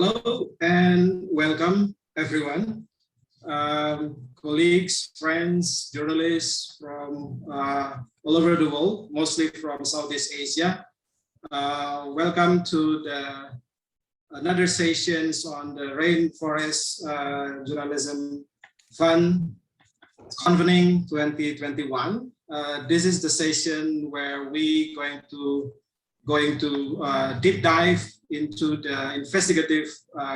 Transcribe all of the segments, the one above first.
Hello and welcome everyone, colleagues, friends, journalists from all over the world, mostly from Southeast Asia. Welcome to another sessions on the Rainforest Journalism Fund Convening 2021. This is the session where we going to deep dive into the investigative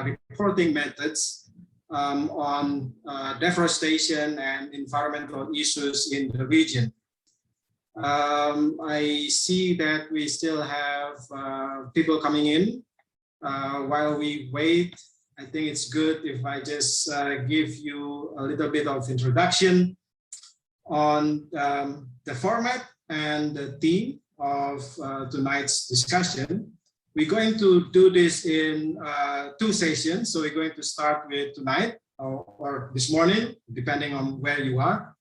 reporting methods on deforestation and environmental issues in the region. I see that we still have people coming in. While we wait, I think it's good if I just give you a little bit of introduction on the format and the theme of tonight's discussion. We're going to do this in 2 sessions. So we're going to start with tonight or this morning, depending on where you are.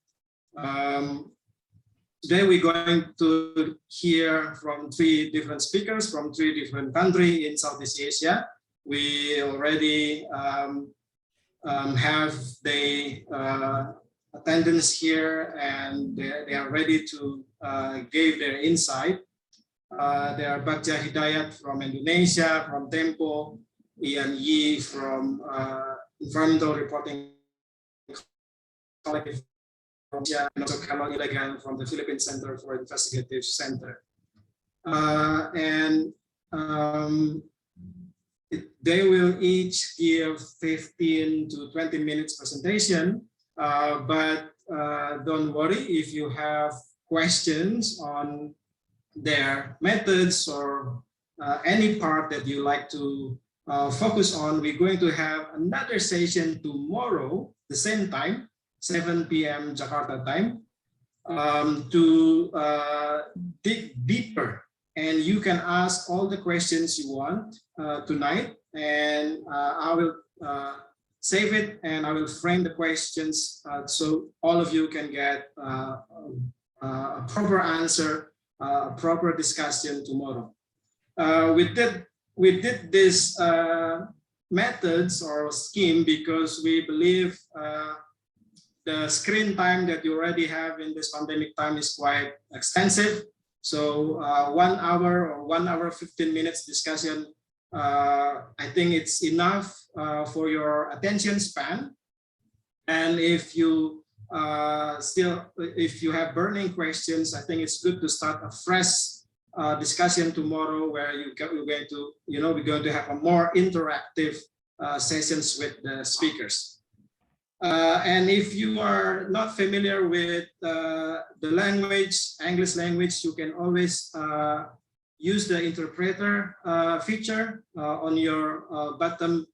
Today we're going to hear from 3 different speakers from 3 different countries in Southeast Asia. We already have the attendance here, and they are ready to give their insight. There are Bagja Hidayat from Indonesia, from Tempo, Ian Yi from Environmental Reporting Collective from Asia, and also Karol Ilagan from the Philippine Center for Investigative Center. They will each give 15 to 20 minutes presentation, but don't worry if you have questions on their methods or any part that you like to focus on. We're going to have another session tomorrow, the same time, 7 p.m. Jakarta time, to dig deeper. And you can ask all the questions you want tonight, and I will save it and I will frame the questions so all of you can get a proper answer, proper discussion tomorrow. We did this methods or scheme because we believe the screen time that you already have in this pandemic time is quite extensive. So 1 hour or 1 hour 15 minutes discussion, I think it's enough for your attention span. And if you if you have burning questions, I think it's good to start a fresh discussion tomorrow, where we're going to have a more interactive sessions with the speakers. And if you are not familiar with the language, English language, you can always use the interpreter feature on your bottom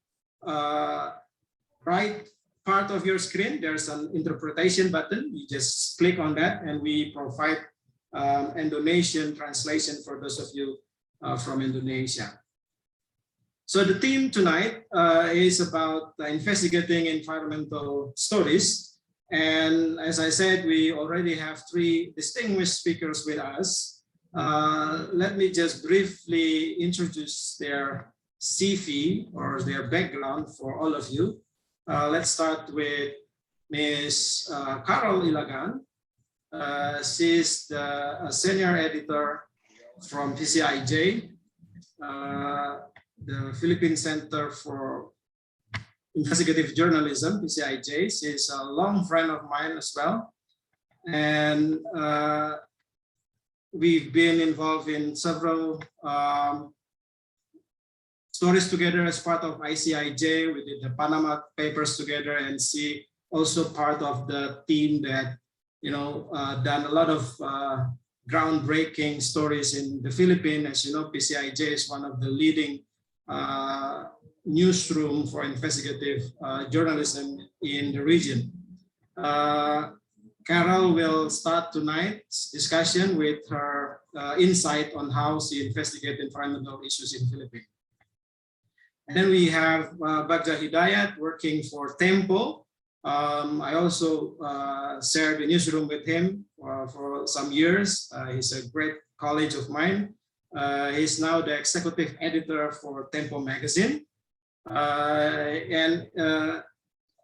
right part of your screen. There's an interpretation button. You just click on that, and we provide Indonesian translation for those of you from Indonesia. So the theme tonight is about investigating environmental stories. And as I said, we already have 3 distinguished speakers with us. Let me just briefly introduce their CV or their background for all of you. Let's start with Ms. Karol Ilagan. She's the senior editor from PCIJ, the Philippine Center for Investigative Journalism, PCIJ. She's a long friend of mine as well. And we've been involved in several stories together as part of ICIJ. We did the Panama Papers together, and she also part of the team that done a lot of groundbreaking stories in the Philippines. As you know, PCIJ is one of the leading newsroom for investigative journalism in the region. Karol will start tonight's discussion with her insight on how she investigates environmental issues in the Philippines. And then we have Bagja Hidayat working for Tempo. I also shared the newsroom with him for some years. He's a great colleague of mine. He's now the executive editor for Tempo magazine. And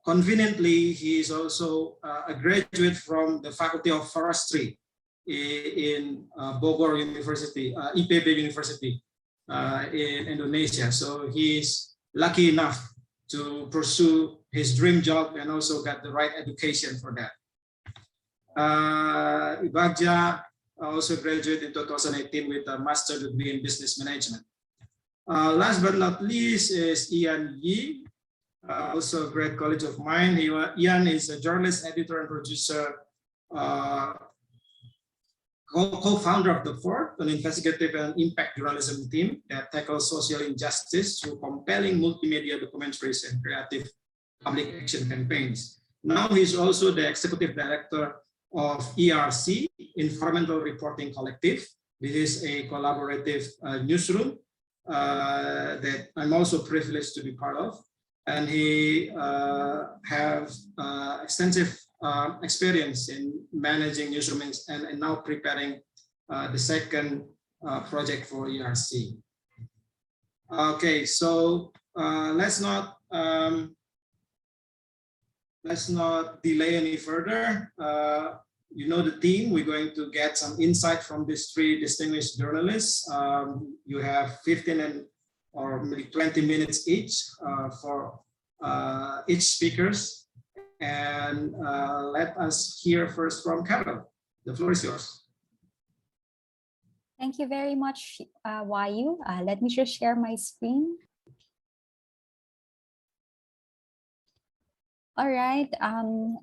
conveniently, he is also a graduate from the Faculty of Forestry in Bogor University, IPB University in Indonesia. So he is lucky enough to pursue his dream job and also got the right education for that. Bagja also graduated in 2018 with a master's degree in business management. Last but not least is Ian Yi, also a great colleague of mine. Ian is a journalist, editor, and producer, co-founder of The Fort, an investigative and impact journalism team that tackles social injustice through compelling multimedia documentaries and creative public action campaigns. Now he's also the executive director of ERC, Environmental Reporting Collective. This is a collaborative newsroom that I'm also privileged to be part of. And he has extensive experience in managing newsrooms and now preparing the second project for ERC. Okay, so let's not delay any further. You know the team. We're going to get some insight from these three distinguished journalists. You have 15 or maybe 20 minutes each for each speakers. And let us hear first from Karol. The floor is yours. Thank you very much, Wahyu. Let me just share my screen. All right.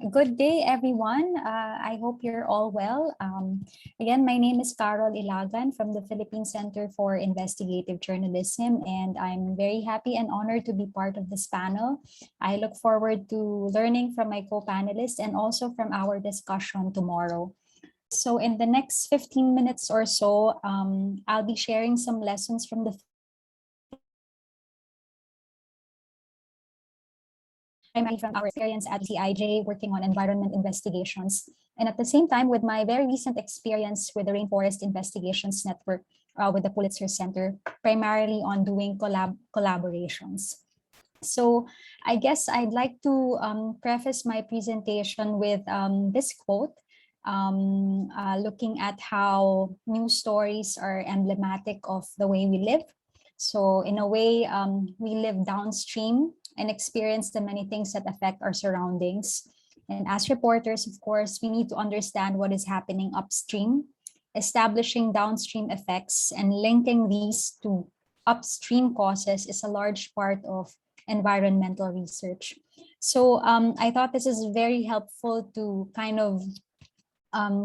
Good day, everyone. I hope you're all well. Again, my name is Karol Ilagan from the Philippine Center for Investigative Journalism, and I'm very happy and honored to be part of this panel. I look forward to learning from my co-panelists and also from our discussion tomorrow. So in the next 15 minutes or so, I'll be sharing some lessons from the from our experience at PCIJ working on environment investigations, and at the same time with my very recent experience with the Rainforest Investigations Network with the Pulitzer Center, primarily on doing collaborations. So I guess I'd like to preface my presentation with this quote, looking at how news stories are emblematic of the way we live. So in a way, we live downstream and experience the many things that affect our surroundings. And as reporters, of course, we need to understand what is happening upstream, establishing downstream effects and linking these to upstream causes is a large part of environmental research. So I thought this is very helpful to kind of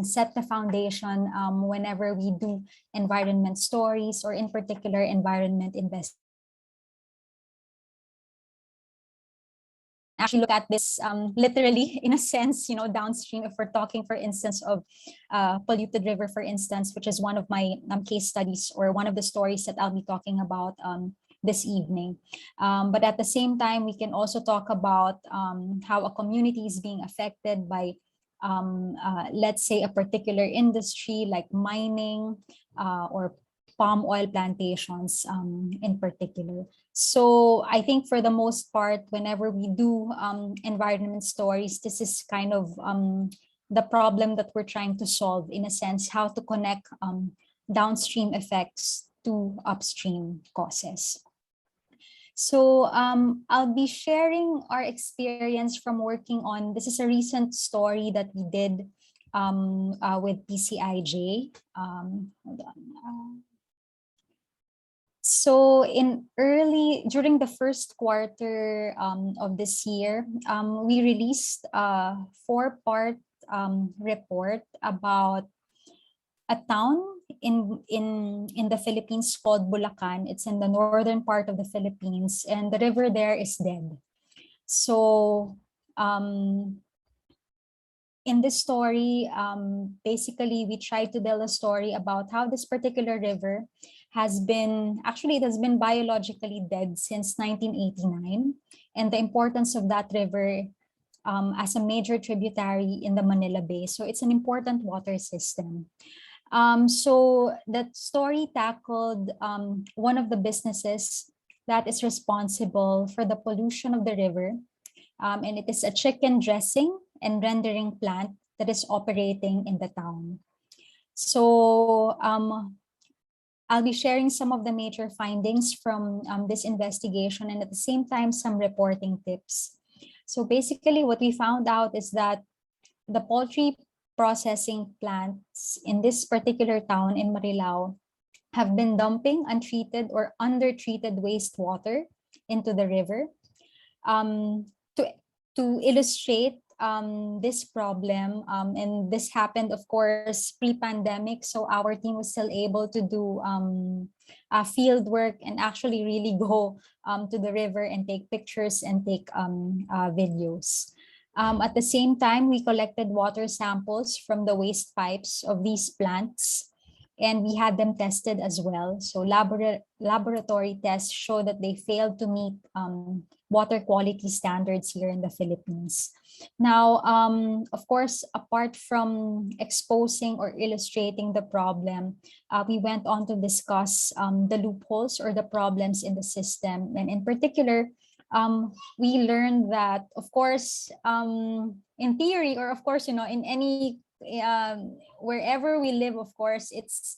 set the foundation whenever we do environment stories, or in particular environment investigations. Actually look at this literally in a sense, downstream, if we're talking, for instance, of polluted river, for instance, which is one of my case studies or one of the stories that I'll be talking about this evening. But at the same time, we can also talk about how a community is being affected by let's say a particular industry like mining or palm oil plantations in particular. So I think for the most part, whenever we do environment stories, this is kind of the problem that we're trying to solve, in a sense, how to connect downstream effects to upstream causes. So I'll be sharing our experience from working on, this is a recent story that we did with PCIJ. Hold on. So during the first quarter of this year, we released a 4-part report about a town in the Philippines called Bulacan. It's in the northern part of the Philippines, and the river there is dead. So in this story, basically we tried to tell a story about how this particular river has been biologically dead since 1989, and the importance of that river as a major tributary in the Manila Bay. So it's an important water system. So that story tackled one of the businesses that is responsible for the pollution of the river. And it is a chicken dressing and rendering plant that is operating in the town. So I'll be sharing some of the major findings from this investigation, and at the same time, some reporting tips. So basically what we found out is that the poultry processing plants in this particular town in Marilao have been dumping untreated or undertreated wastewater into the river. To illustrate this problem, and this happened, of course, pre-pandemic, so our team was still able to do field work and actually really go to the river and take pictures and take videos. At the same time, we collected water samples from the waste pipes of these plants, and we had them tested as well. So laboratory tests show that they failed to meet water quality standards here in the Philippines. Now, of course, apart from exposing or illustrating the problem, we went on to discuss the loopholes or the problems in the system. And in particular, we learned that, of course, in theory, or of course, in any wherever we live, of course, it's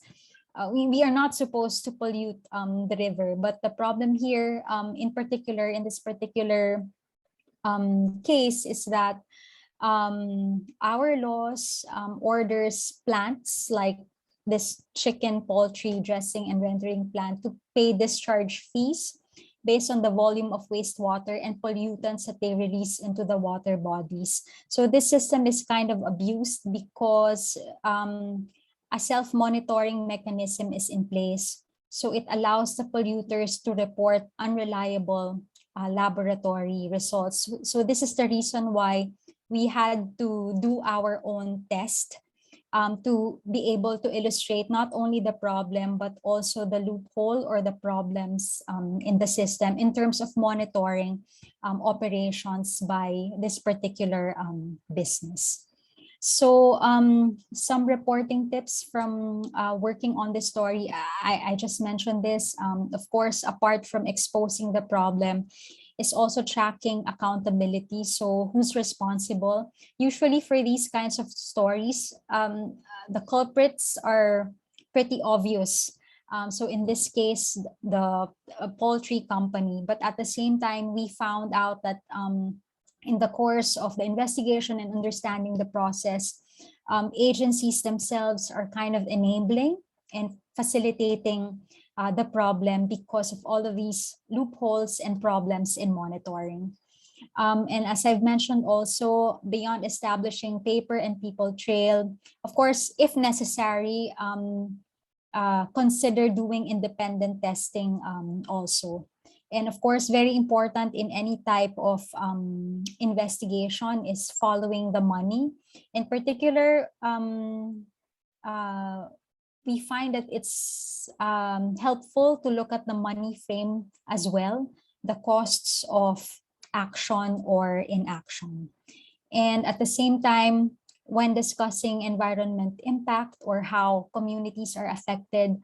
we are not supposed to pollute the river. But the problem here, in particular, in this particular case, is that our laws orders plants like this chicken, poultry dressing and rendering plant to pay discharge fees based on the volume of wastewater and pollutants that they release into the water bodies. So this system is kind of abused because a self-monitoring mechanism is in place. So it allows the polluters to report unreliable laboratory results. So this is the reason why we had to do our own test to be able to illustrate not only the problem, but also the loophole or the problems in the system in terms of monitoring operations by this particular business. So some reporting tips from working on this story. I just mentioned this. Of course, apart from exposing the problem, is also tracking accountability. So who's responsible? Usually for these kinds of stories, the culprits are pretty obvious. So in this case, the poultry company. But at the same time, we found out that in the course of the investigation and understanding the process, agencies themselves are kind of enabling and facilitating the problem because of all of these loopholes and problems in monitoring. And as I've mentioned also, beyond establishing paper and people trail, of course, if necessary, consider doing independent testing also. And of course, very important in any type of investigation is following the money. In particular, we find that it's helpful to look at the money frame as well, the costs of action or inaction. And at the same time, when discussing environment impact or how communities are affected,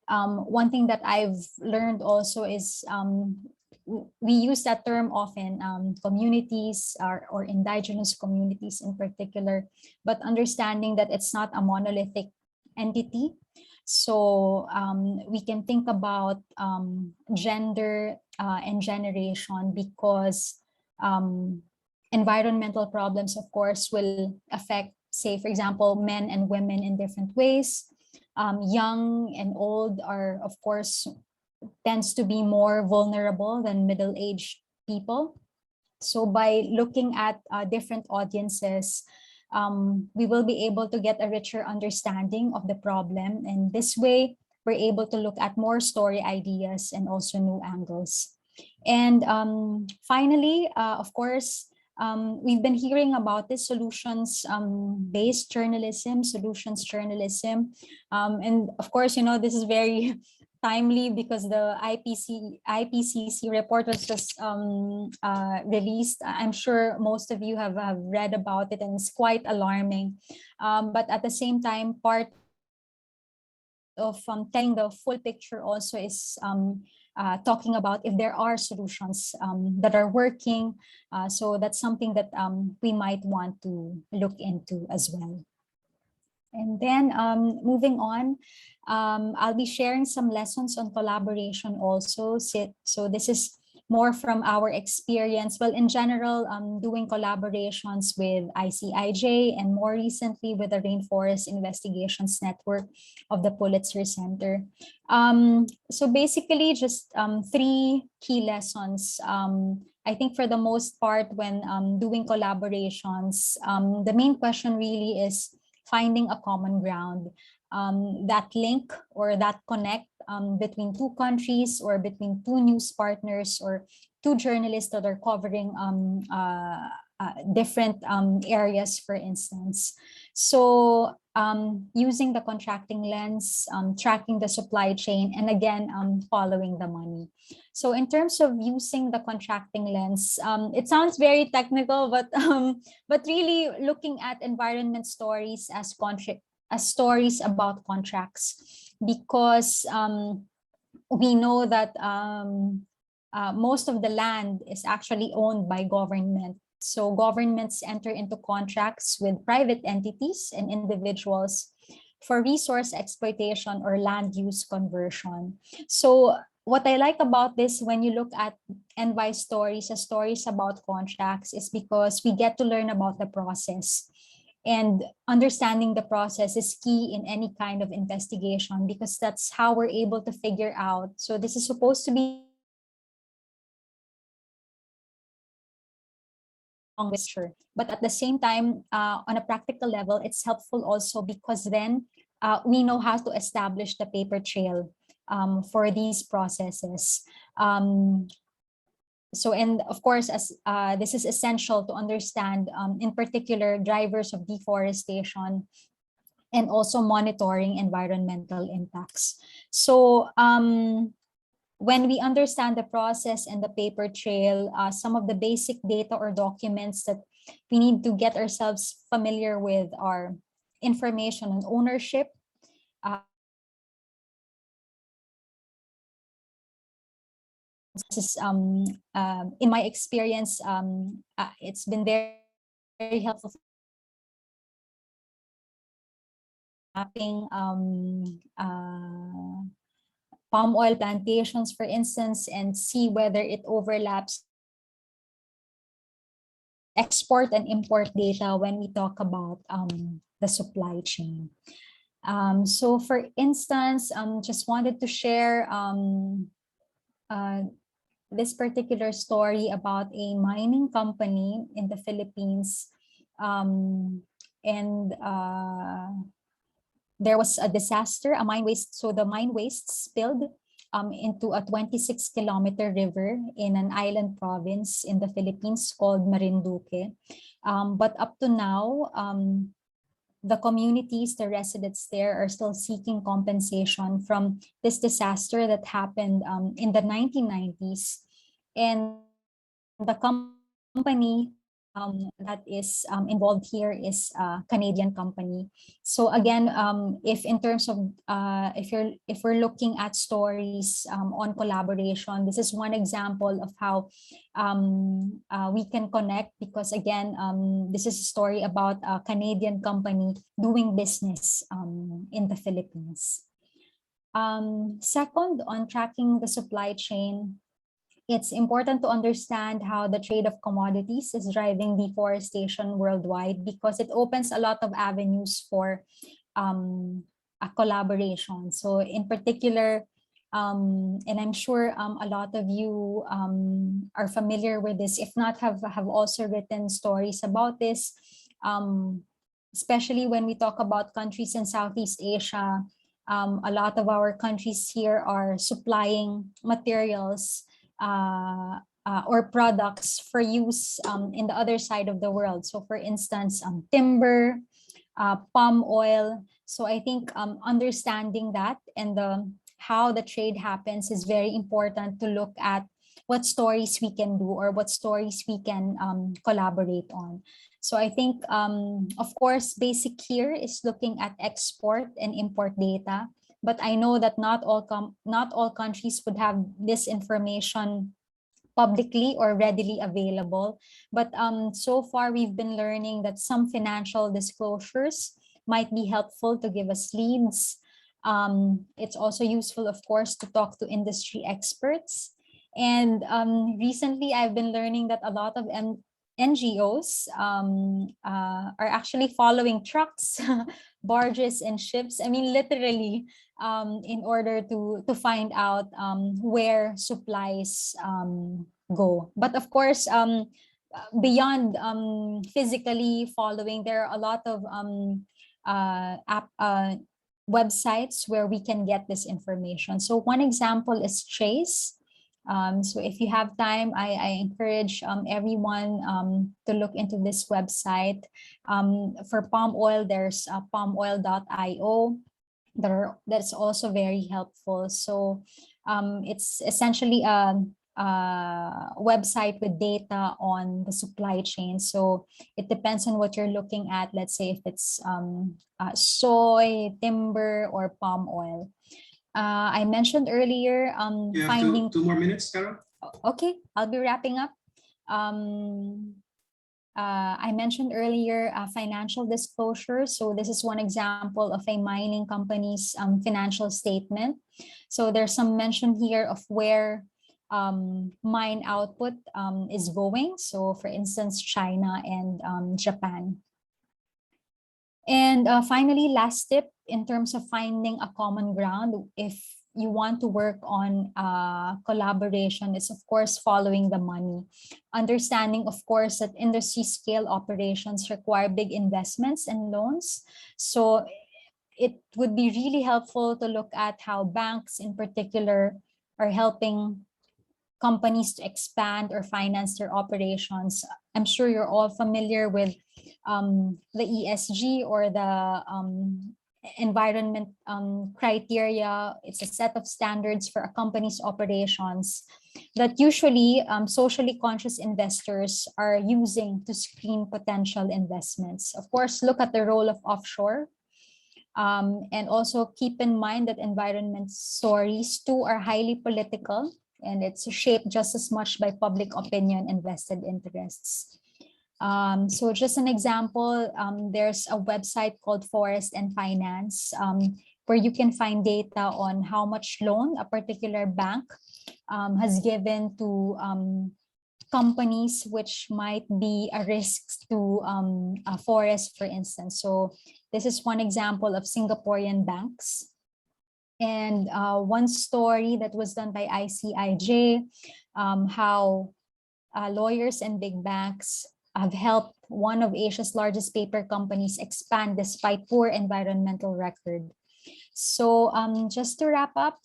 one thing that I've learned also is we use that term often, communities or indigenous communities in particular, but understanding that it's not a monolithic entity. So we can think about gender and generation, because environmental problems, of course, will affect, say, for example, men and women in different ways. Young and old are, of course, tends to be more vulnerable than middle-aged people. So by looking at different audiences, we will be able to get a richer understanding of the problem. And this way, we're able to look at more story ideas and also new angles. And finally, of course, we've been hearing about this solutions-based journalism, solutions journalism. And of course, this is very timely because the IPCC report was just released. I'm sure most of you have read about it, and it's quite alarming. But at the same time, part of telling the full picture also is talking about if there are solutions that are working. So that's something that we might want to look into as well. And then moving on, I'll be sharing some lessons on collaboration also. So this is more from our experience. Well, in general, doing collaborations with ICIJ and more recently with the Rainforest Investigations Network of the Pulitzer Center. So basically just three key lessons. I think for the most part when doing collaborations, the main question really is finding a common ground, that link or that connect between two countries or between two news partners or two journalists that are covering different areas, for instance. So using the contracting lens, tracking the supply chain, and again, following the money. So in terms of using the contracting lens, it sounds very technical, but really looking at environment stories as stories about contracts, because we know that most of the land is actually owned by government. So governments enter into contracts with private entities and individuals for resource exploitation or land use conversion. So what I like about this when you look at NY stories as stories about contracts is because we get to learn about the process. And understanding the process is key in any kind of investigation because that's how we're able to figure out. So this is supposed to be but at the same time, on a practical level, it's helpful also because then we know how to establish the paper trail for these processes. So, and of course, as this is essential to understand, in particular, drivers of deforestation and also monitoring environmental impacts. So, when we understand the process and the paper trail, some of the basic data or documents that we need to get ourselves familiar with are information on ownership, in my experience, it's been very, very helpful mapping palm oil plantations, for instance, and see whether it overlaps export and import data when we talk about the supply chain. So for instance, just wanted to share this particular story about a mining company in the Philippines. And there was a disaster, a mine waste. So the mine waste spilled into a 26-kilometer river in an island province in the Philippines called Marinduque. But up to now, the communities, the residents there are still seeking compensation from this disaster that happened in the 1990s. And the company that is involved here is a Canadian company. So again, if in terms of if we're looking at stories on collaboration, this is one example of how we can connect because again, this is a story about a Canadian company doing business in the Philippines. Second, on tracking the supply chain, it's important to understand how the trade of commodities is driving deforestation worldwide because it opens a lot of avenues for a collaboration. So in particular, and I'm sure a lot of you are familiar with this, if not have also written stories about this, especially when we talk about countries in Southeast Asia. A lot of our countries here are supplying materials or products for use in the other side of the world. So for instance, timber, palm oil. So I think understanding that and how the trade happens is very important to look at what stories we can do or what stories we can collaborate on. So I think, of course, basic here is looking at export and import data but I know that not all countries would have this information publicly or readily available. But so far, we've been learning that some financial disclosures might be helpful to give us leads. It's also useful, of course, to talk to industry experts. And recently, I've been learning that a lot of NGOs are actually following trucks, barges, and ships. I mean, literally, in order to find out where supplies go. But of course, beyond physically following, there are a lot of websites where we can get this information. So one example is Trace. So if you have time, I encourage everyone to look into this website. For palm oil, there's palmoil.io. That's also very helpful. So it's essentially a website with data on the supply chain. So it depends on what you're looking at. Let's say if it's soy, timber, or palm oil. I mentioned earlier You have finding two more minutes, Karol. Okay, I'll be wrapping up. I mentioned earlier financial disclosure. So this is one example of a mining company's financial statement. So there's some mention here of where mine output is going. So for instance, China and Japan. And finally, last tip in terms of finding a common ground, if you want to work on collaboration, is of course following the money. Understanding, of course, that industry scale operations require big investments and loans. So it would be really helpful to look at how banks in particular are helping companies to expand or finance their operations. I'm sure you're all familiar with the ESG or the environment criteria. It's a set of standards for a company's operations that usually socially conscious investors are using to screen potential investments. Of course, look at the role of offshore. And also keep in mind that environment stories too are highly political, and it's shaped just as much by public opinion and vested interests. So just an example, there's a website called Forest and Finance, where you can find data on how much loan a particular bank has given to companies which might be a risk to a forest, for instance. So this is one example of Singaporean banks. And one story that was done by ICIJ, how lawyers and big banks have helped one of Asia's largest paper companies expand despite poor environmental record. So just to wrap up,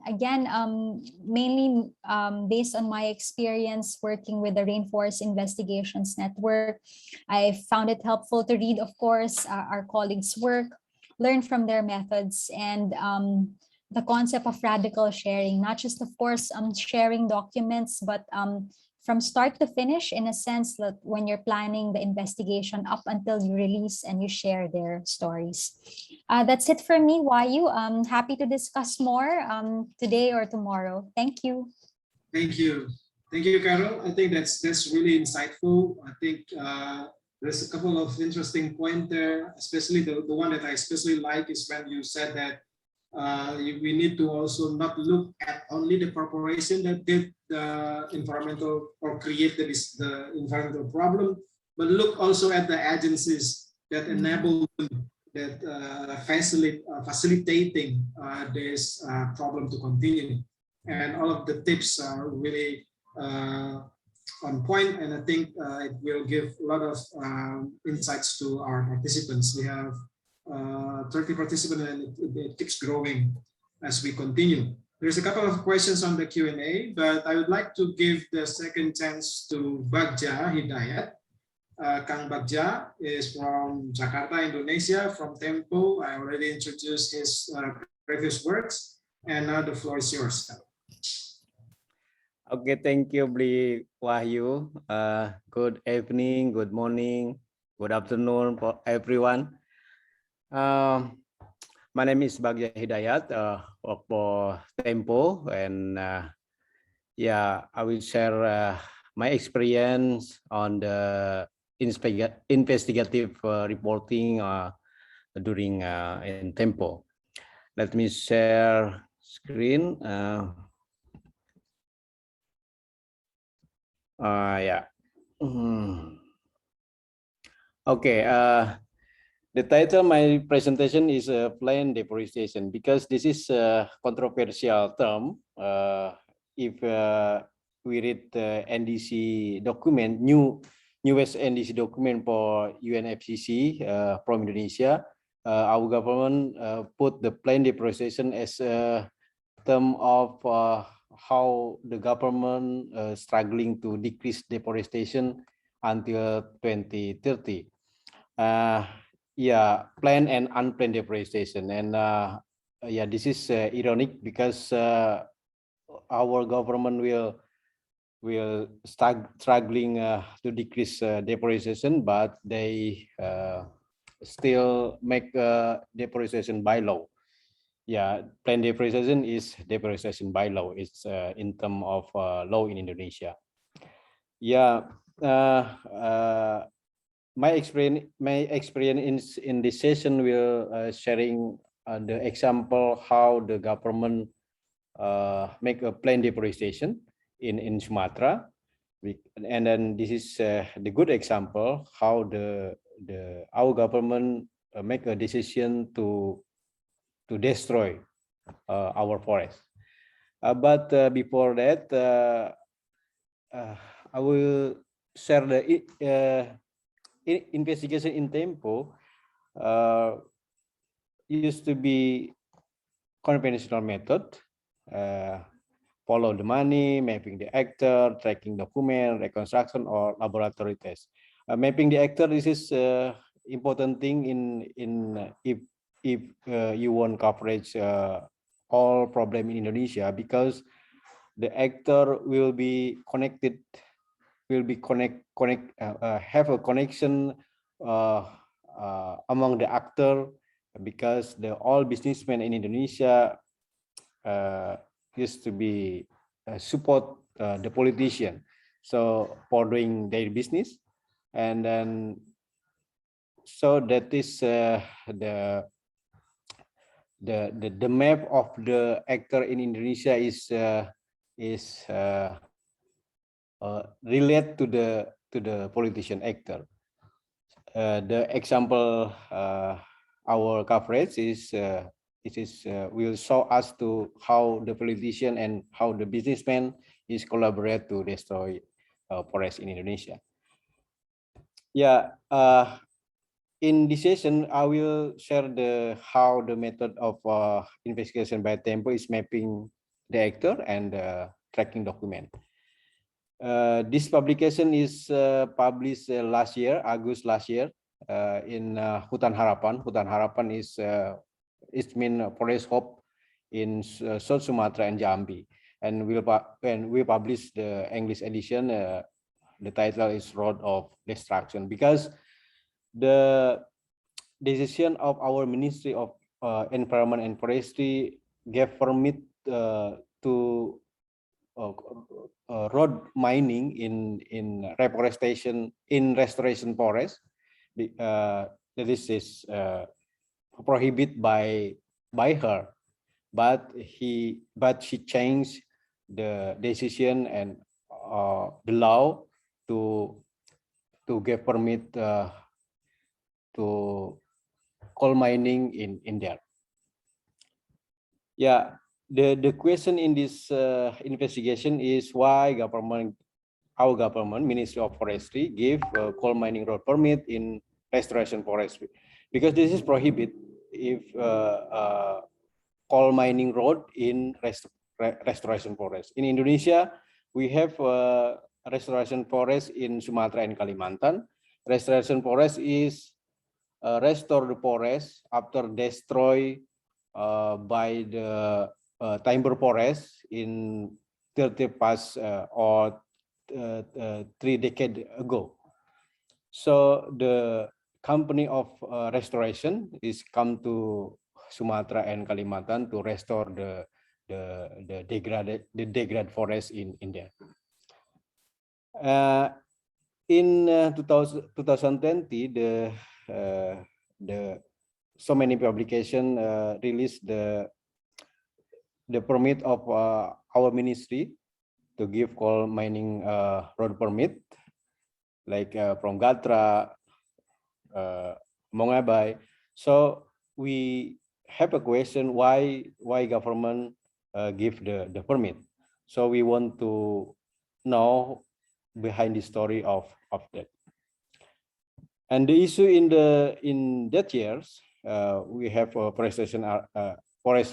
again, mainly based on my experience working with the Rainforest Investigations Network, I found it helpful to read, of course, our colleagues' work, learn from their methods, and the concept of radical sharing, not just, of course, sharing documents, but from start to finish, in a sense that when you're planning the investigation up until you release and you share their stories. That's it for me, Wahyu. I'm happy to discuss more today or tomorrow. Thank you. Thank you. Thank you, Karol. I think that's really insightful. I think there's a couple of interesting points there, especially the one that I especially like is when you said that we need to also not look at only the corporation that did the environmental or created the environmental problem, but look also at the agencies that enable them, that facilitating this problem to continue. And all of the tips are really on point, and I think it will give a lot of insights to our participants. We have 30 participants, and it keeps growing as we continue. There's a couple of questions on the Q&A, but I would like to give the second chance to Bagja Hidayat. Kang Bagja is from Jakarta, Indonesia, from Tempo. I already introduced his previous works, and now the floor is yours. Okay, thank you, Bli Wahyu. Good evening, good morning, good afternoon for everyone. My name is Bagja Hidayat, work for Tempo, and yeah, I will share my experience on the investigative reporting during in Tempo. Let me share screen. Yeah. Okay. The title of my presentation is Planned Deforestation, because this is a controversial term. If we read the NDC document, newest NDC document for UNFCCC from Indonesia, our government put the planned deforestation as a term of how the government struggling to decrease deforestation until 2030. Yeah, planned and unplanned deforestation, and yeah, this is ironic because our government will struggling to decrease deforestation, but they still make deforestation by law. Yeah, planned deforestation is deforestation by law. It's in terms of law in Indonesia. Yeah. My experience in this session will sharing the example how the government make a planned deforestation in Sumatra, and then this is the good example how our government make a decision to destroy our forest. But before that, I will share the investigation in Tempo used to be conventional method, follow the money, mapping the actor, tracking document, reconstruction, or laboratory test. Mapping the actor, this is important thing if you want coverage all problem in Indonesia, because the actor will be connected, have a connection among the actor, because all businessmen in Indonesia used to be support the politician, so for doing their business, and then so that is the map of the actor in Indonesia is relate to the politician actor. The example our coverage is will show us to how the politician and how the businessman is collaborate to destroy forest in Indonesia. Yeah, in this session I will share how the method of investigation by Tempo is mapping the actor and tracking document. This publication is published last year, August last year, in Hutan Harapan. Hutan Harapan is it means Forest Hope in South Sumatra and Jambi. And when we publish the English edition, the title is Road of Destruction, because the decision of our Ministry of Environment and Forestry gave permit to road mining in reforestation, in restoration forest. This is prohibited by her, but she changed the decision and the law to give permit to coal mining in there. Yeah, the question in this investigation is why our government, Ministry of Forestry, give coal mining road permit in restoration forestry, because this is prohibited if coal mining road in restoration forest. In Indonesia, we have restoration forest in Sumatra and Kalimantan. Restoration forest is restore the forest after destroy by the timber forest in 30 past or 3 decades ago. So the company of restoration is come to Sumatra and Kalimantan to restore the degraded forest in India. In 2020, the so many publication released the permit of our ministry to give coal mining road permit, like from Gatra, Mongabai. So we have a question why government give the permit. So we want to know behind the story of that. And the issue in that years, we have a forest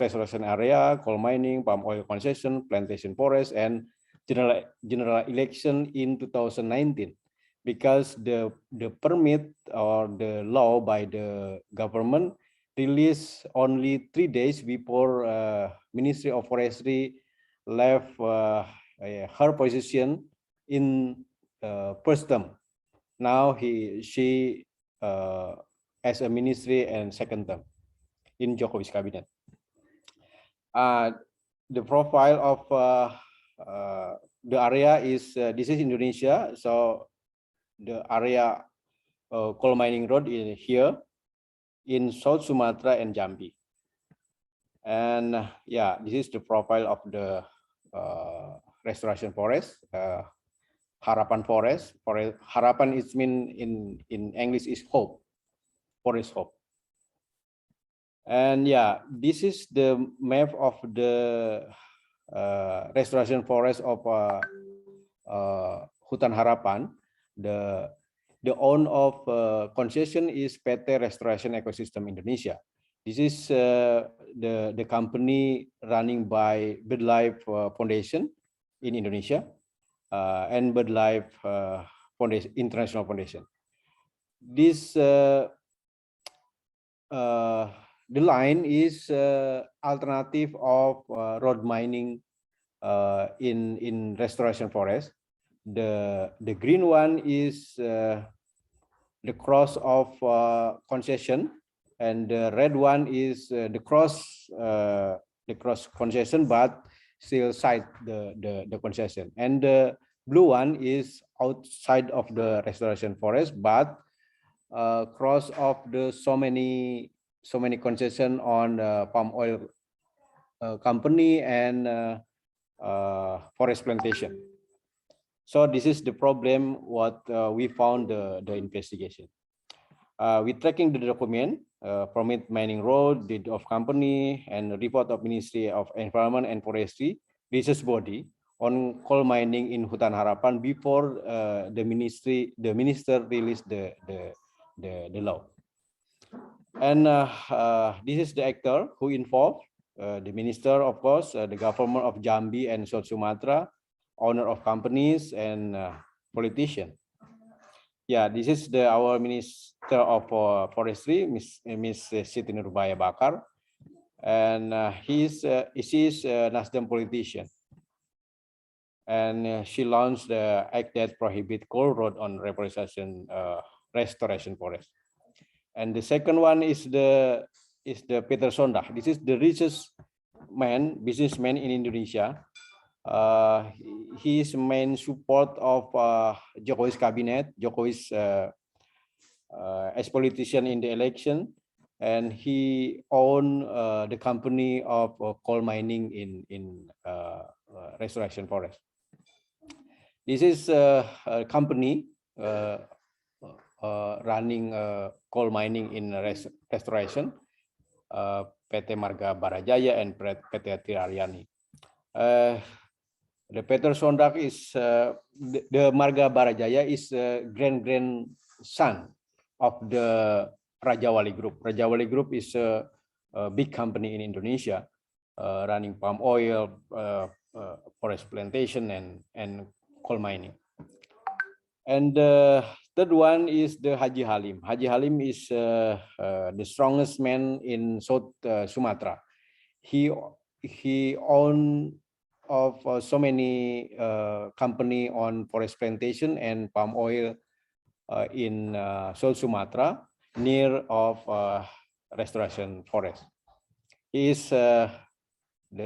restoration area, coal mining, palm oil concession, plantation forest, and general election in 2019. Because the permit or the law by the government released only 3 days before Ministry of Forestry left her position in first term. Now she as a ministry and second term in Jokowi's cabinet. The profile of the area is this is Indonesia, so the area coal mining road is here in South Sumatra and Jambi. And yeah, this is the profile of the restoration forest. Harapan forest. Harapan is mean in English is hope, forest hope. And yeah, this is the map of the restoration forest of Hutan Harapan. The own of concession is PT Restoration Ecosystem Indonesia. This is the company running by BirdLife Foundation in Indonesia. And BirdLife Foundation, International Foundation. This the line is alternative of road mining in restoration forest. The green one is the cross of concession, and the red one is the cross concession, but still side the concession, and the blue one is outside of the restoration forest, but cross of the so many concession on palm oil company and forest plantation. So this is the problem what we found the investigation. We tracking the document, permit mining road, deed of company, and report of Ministry of Environment and Forestry, research body on coal mining in Hutan Harapan before the minister released the law. And this is the actor who involved, the minister, of course, the government of Jambi and South Sumatra, owner of companies, and politician. Yeah, this is our Minister of Forestry, Miss Siti Nurbaya Bakar, and she is a Nasdem politician. And she launched the act that prohibit coal road on restoration forest. And the second one is the Peter Sondag. This is the richest businessman in Indonesia. He is main support of Jokowi's cabinet, Jokowi's as politician in the election, and he owned the company of coal mining in restoration forest. This is a company running coal mining in restoration, PT Marga Barajaya and PT Tirariani. The Peter Sondag is the Marga Barajaya is grandson of the Rajawali Group. Rajawali Group is a big company in Indonesia, running palm oil, forest plantation, and coal mining. And the third one is the Haji Halim. Haji Halim is the strongest man in South Sumatra. He owned of so many company on forest plantation and palm oil in South Sumatra near of restoration forest. he is the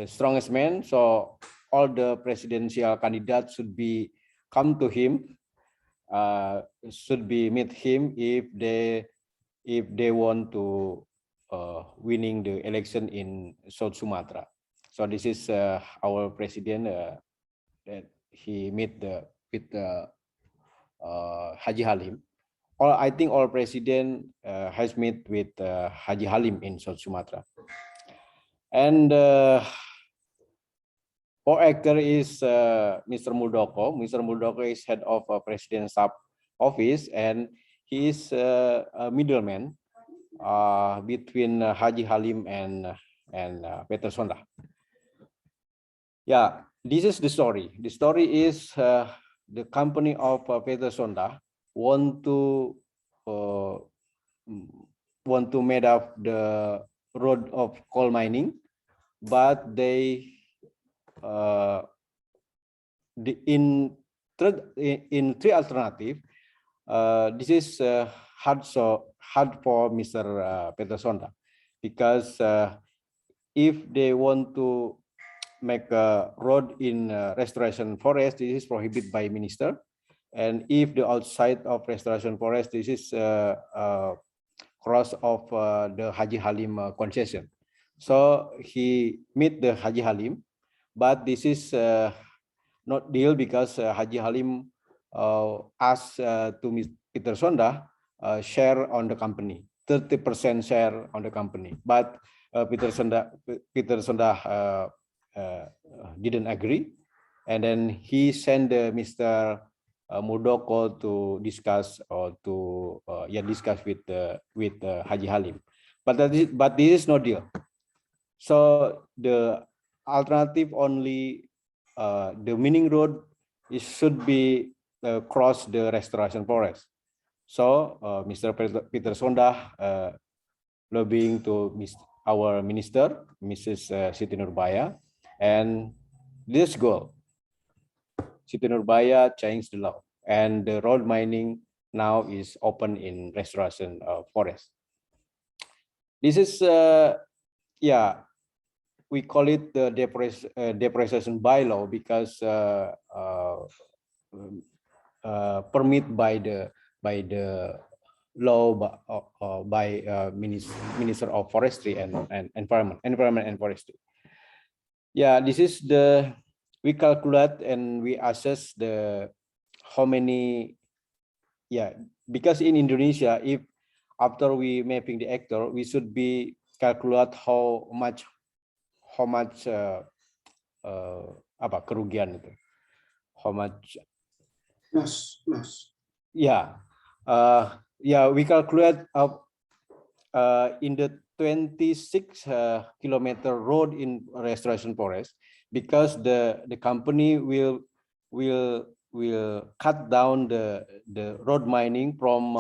strongest man. So all the presidential candidates should be come to him, should be meet him if they want to winning the election in South Sumatra. So this is our president that he meet with Haji Halim. I think all president has met with Haji Halim in South Sumatra. And our actor is Mr. Muldoko. Mr. Muldoko is head of President Sub Office, and he is a middleman between Haji Halim and Peter Sonda. Yeah, this is the story. The story is the company of Peter Sonda want to made up the road of coal mining, but they in three alternative. This is hard for Mr. Peter Sonda, because if they want to make a road in restoration forest, this is prohibited by minister. And if the outside of restoration forest, this is cross of the Haji Halim concession. So he meet the Haji Halim, but this is not deal, because Haji Halim asked to Peter Sonda share on the company, 30% share on the company. But Peter Sonda didn't agree, and then he sent Mr. Muldoko to discuss or to discuss with Haji Halim, but this is no deal. So the alternative only the mining road should be cross the restoration forest. So Mr. Peter Sonda lobbying to our minister, Mrs. Siti Nurbaya, and this goal, Siti Nurbaya changed the law, and the road mining now is open in restoration forest. This is we call it the depreciation bylaw, because permit by the law by Minister of Forestry and Environment and Forestry. Yeah, this is we calculate and we assess the how many. Yeah, because in Indonesia, if after we mapping the hectare, we should be calculate how much apa kerugian itu, how much loss. Yeah, we calculate in the 26 kilometer road in restoration forest, because the company will cut down the road mining from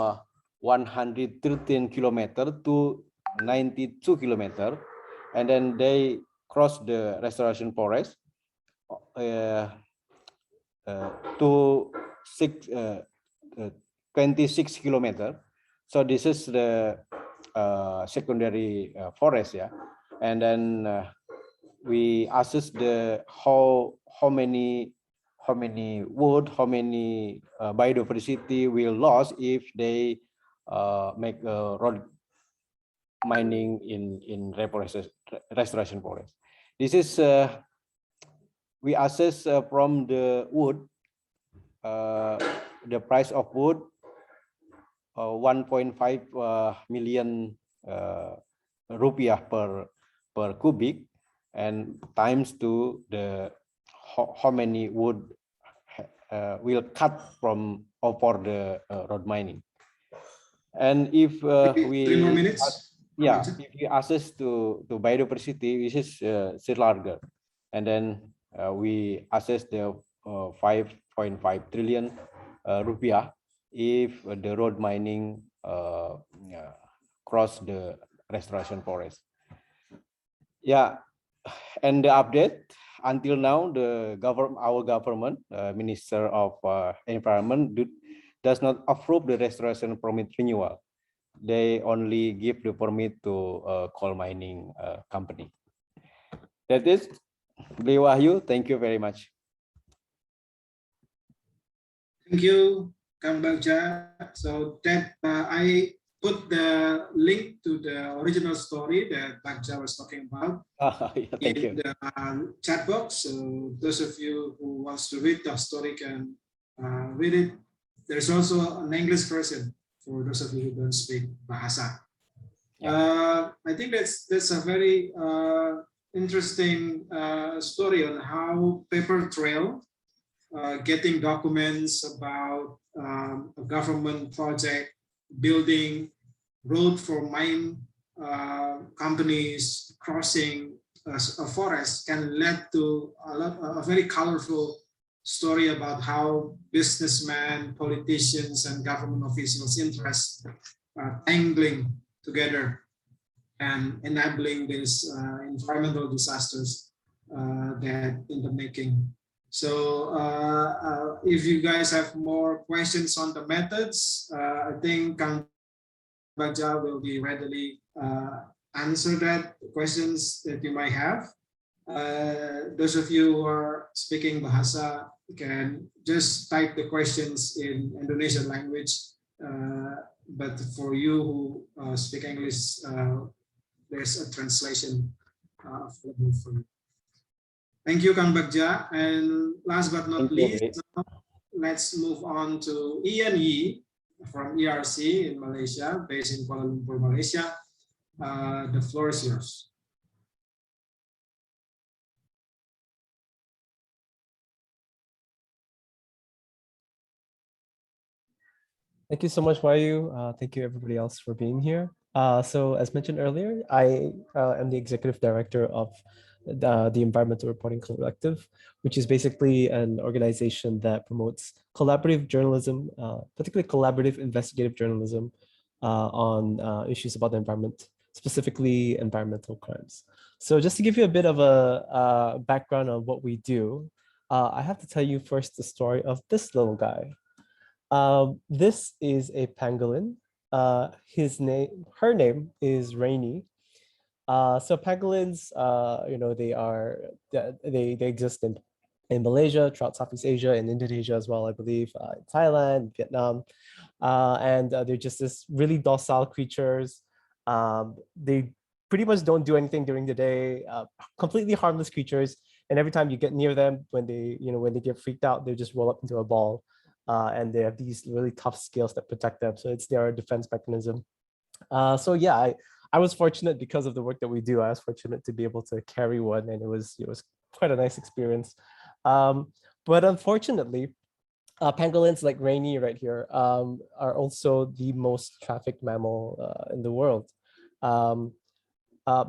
113 kilometer to 92 kilometer, and then they cross the restoration forest to 26 kilometer. So this is the secondary forest, yeah. And then we assess the how many wood, how many biodiversity will lose if they make road mining in restoration forest. This is we assess from the wood, the price of wood 1.5 million rupiah per cubic, and times to the how many wood will cut from for the road mining. And if we 3 more minutes. if we assess to biodiversity, which is still larger, and then we assess the 5.5 trillion rupiah if the road mining cross the restoration forest. Yeah, and the update until now, our government, Minister of Environment, does not approve the restoration permit renewal. they only give the permit to a coal mining company. That is, Wahyu, thank you very much. Thank you, Kang Bagja. So that I put the link to the original story that Bagja was talking about Yeah, thank you. in the chat box. So those of you who wants to read the story can read it. There's also an English version for those of you who don't speak Bahasa. I think that's a very interesting story on how paper trail, getting documents about a government project, building road for mine companies crossing a forest can lead to a very colorful story about how businessmen, politicians, and government officials' interests are tangling together and enabling these environmental disasters that in the making. So if you guys have more questions on the methods, I think Kang Bagja will be readily answer that questions that you might have. Those of you who are speaking Bahasa can just type the questions in Indonesian language. But for you who speak English, there's a translation available for you. Thank you, Kang Bagja. And last but not least, let's move on to Ian Yi from ERC in Malaysia, based in Kuala Lumpur, Malaysia. The floor is yours. Thank you so much, Wahyu. Thank you everybody else for being here. So as mentioned earlier, I am the executive director of the Environmental Reporting Collective, which is basically an organization that promotes collaborative journalism, particularly collaborative investigative journalism on issues about the environment, specifically environmental crimes. So just to give you a bit of a background on what we do, I have to tell you first the story of this little guy. This is a pangolin. Her name is Rainy. So pangolins, they exist in Malaysia, throughout Southeast Asia, in Indonesia as well, I believe, Thailand, Vietnam, and they're just this really docile creatures. They pretty much don't do anything during the day. Completely harmless creatures, and every time you get near them, when they get freaked out, they just roll up into a ball. And they have these really tough scales that protect them. So it's their defense mechanism. So yeah, I was fortunate because of the work that we do. I was fortunate to be able to carry one, and it was quite a nice experience. But unfortunately, pangolins like Rainy right here are also the most trafficked mammal in the world,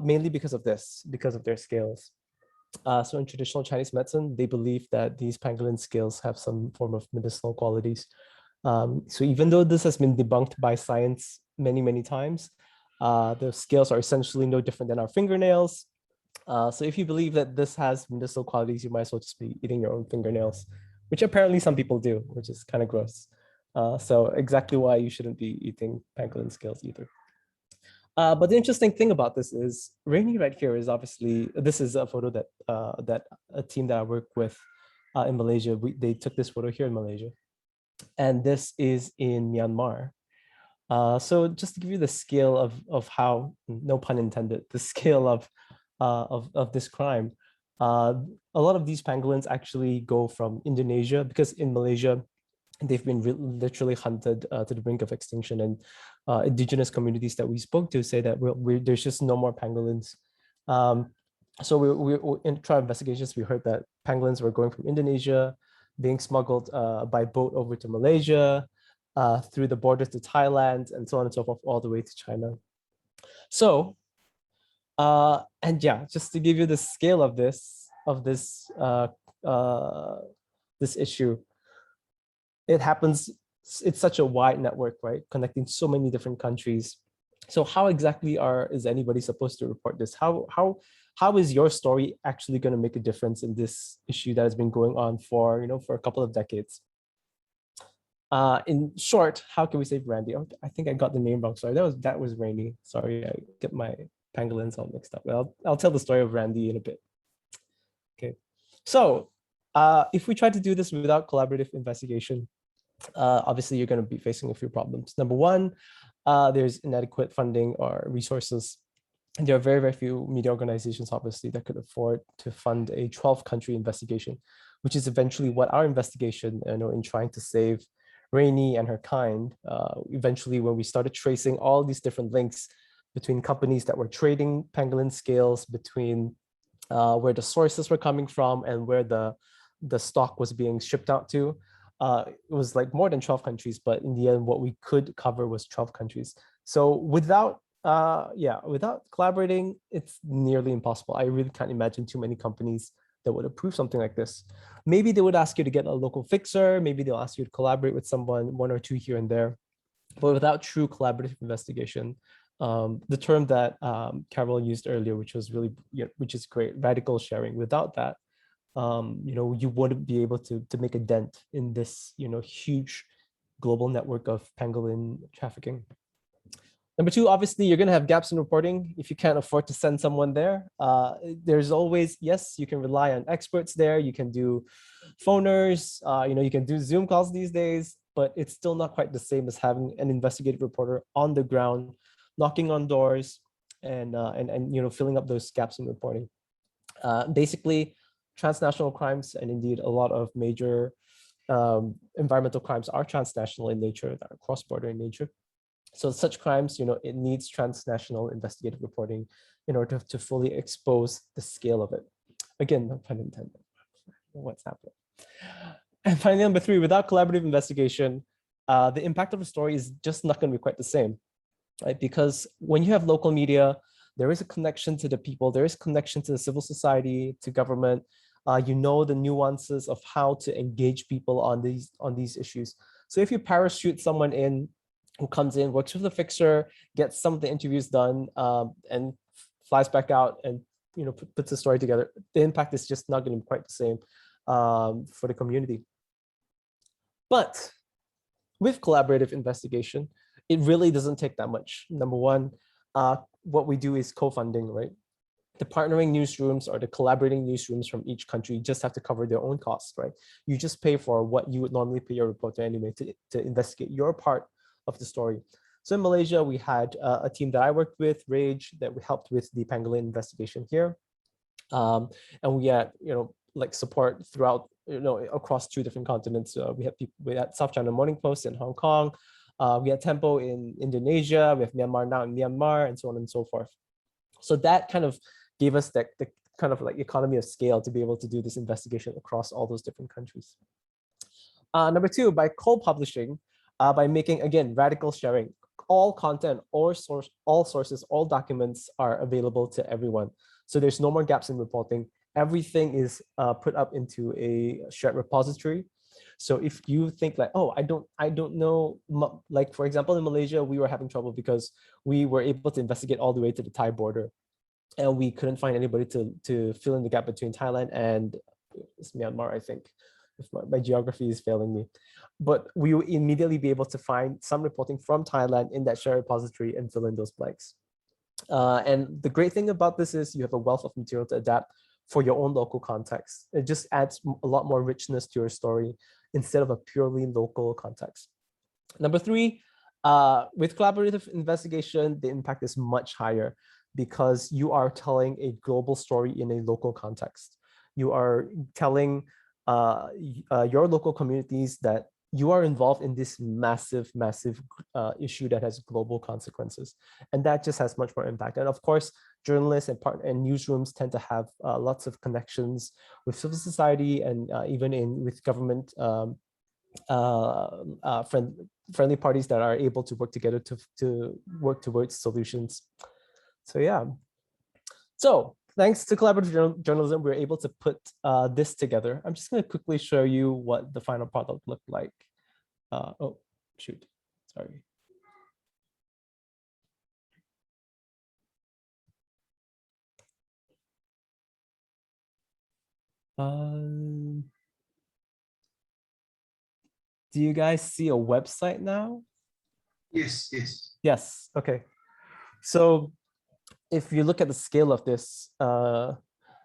mainly because of their scales. So in traditional Chinese medicine, they believe that these pangolin scales have some form of medicinal qualities. So even though this has been debunked by science many, many times, the scales are essentially no different than our fingernails. So if you believe that this has medicinal qualities, you might as well just be eating your own fingernails, which apparently some people do, which is kind of gross. So exactly why you shouldn't be eating pangolin scales either. But the interesting thing about this is Rainy right here is obviously, this is a photo that a team that I work with in Malaysia, they took this photo here in Malaysia. And this is in Myanmar. So just to give you the scale of how, no pun intended, the scale of this crime, a lot of these pangolins actually go from Indonesia, because in Malaysia, they've been literally hunted to the brink of extinction, and indigenous communities that we spoke to say that there's just no more pangolins. So we in trial investigations, we heard that pangolins were going from Indonesia, being smuggled by boat over to Malaysia, through the border to Thailand, and so on and so forth, all the way to China. So, and yeah, just to give you the scale of this issue, it happens, it's such a wide network, right? Connecting so many different countries. So how exactly is anybody supposed to report this? How is your story actually going to make a difference in this issue that has been going on for a couple of decades? In short, how can we save Randy? Oh, I think I got the name wrong. Sorry, that was Rainy. Sorry, I get my pangolins all mixed up. Well, I'll tell the story of Randy in a bit. Okay, so if we try to do this without collaborative investigation, obviously you're going to be facing a few problems. Number one, there's inadequate funding or resources. And there are very, very few media organizations, obviously, that could afford to fund a 12-country investigation, which is eventually what our investigation, in trying to save Rainey and her kind, eventually when we started tracing all these different links between companies that were trading pangolin scales, between where the sources were coming from and where the stock was being shipped out to. It was like more than 12 countries, but in the end, what we could cover was 12 countries. So without collaborating, it's nearly impossible. I really can't imagine too many companies that would approve something like this. Maybe they would ask you to get a local fixer. Maybe they'll ask you to collaborate with someone, one or two here and there. But without true collaborative investigation, the term that Karol used earlier, which is great, radical sharing. Without that, you wouldn't be able to make a dent in this, huge global network of pangolin trafficking. Number two, obviously, you're going to have gaps in reporting. If you can't afford to send someone there, there's always, yes, you can rely on experts there. You can do phoners, you can do Zoom calls these days, but it's still not quite the same as having an investigative reporter on the ground, knocking on doors and filling up those gaps in reporting. Basically, transnational crimes and indeed a lot of major environmental crimes are transnational in nature, that are cross-border in nature. So such crimes, it needs transnational investigative reporting in order to fully expose the scale of it. Again, no pun intended. What's happening? And finally, number three, without collaborative investigation, the impact of the story is just not going to be quite the same, right? Because when you have local media, there is a connection to the people, there is connection to the civil society, to government. The nuances of how to engage people on these issues. So if you parachute someone in who comes in, works with a fixer, gets some of the interviews done, and flies back out and puts the story together, the impact is just not going to be quite the same for the community. But with collaborative investigation, it really doesn't take that much. Number one, what we do is co-funding, right? The partnering newsrooms or the collaborating newsrooms from each country just have to cover their own costs, right? You just pay for what you would normally pay your reporter anyway to investigate your part of the story. So in Malaysia, we had a team that I worked with, R.AGE, that we helped with the pangolin investigation here. And we had, support throughout, across 2 different continents. We had South China Morning Post in Hong Kong. We had Tempo in Indonesia. We have Myanmar now in Myanmar, and so on and so forth. So that kind of gave us the kind of like economy of scale to be able to do this investigation across all those different countries. Number two, by co-publishing, by making, again, radical sharing, all content, all sources, all documents are available to everyone. So there's no more gaps in reporting. Everything is put up into a shared repository. So if you think like, oh, I don't know, like for example, in Malaysia, we were having trouble because we were able to investigate all the way to the Thai border, and we couldn't find anybody to fill in the gap between Thailand and Myanmar, I think, if my geography is failing me. But we will immediately be able to find some reporting from Thailand in that shared repository and fill in those blanks. And the great thing about this is you have a wealth of material to adapt for your own local context. It just adds a lot more richness to your story instead of a purely local context. Number three, with collaborative investigation, the impact is much higher because you are telling a global story in a local context. You are telling your local communities that you are involved in this massive issue that has global consequences. And that just has much more impact. And of course, journalists and newsrooms tend to have lots of connections with civil society and even with government friendly parties that are able to work together to work towards solutions. So yeah. So thanks to collaborative journalism, we're able to put this together. I'm just going to quickly show you what the final product looked like. Oh, shoot, sorry. do you guys see a website now? Yes, yes. Yes, okay. So if you look at the scale of this,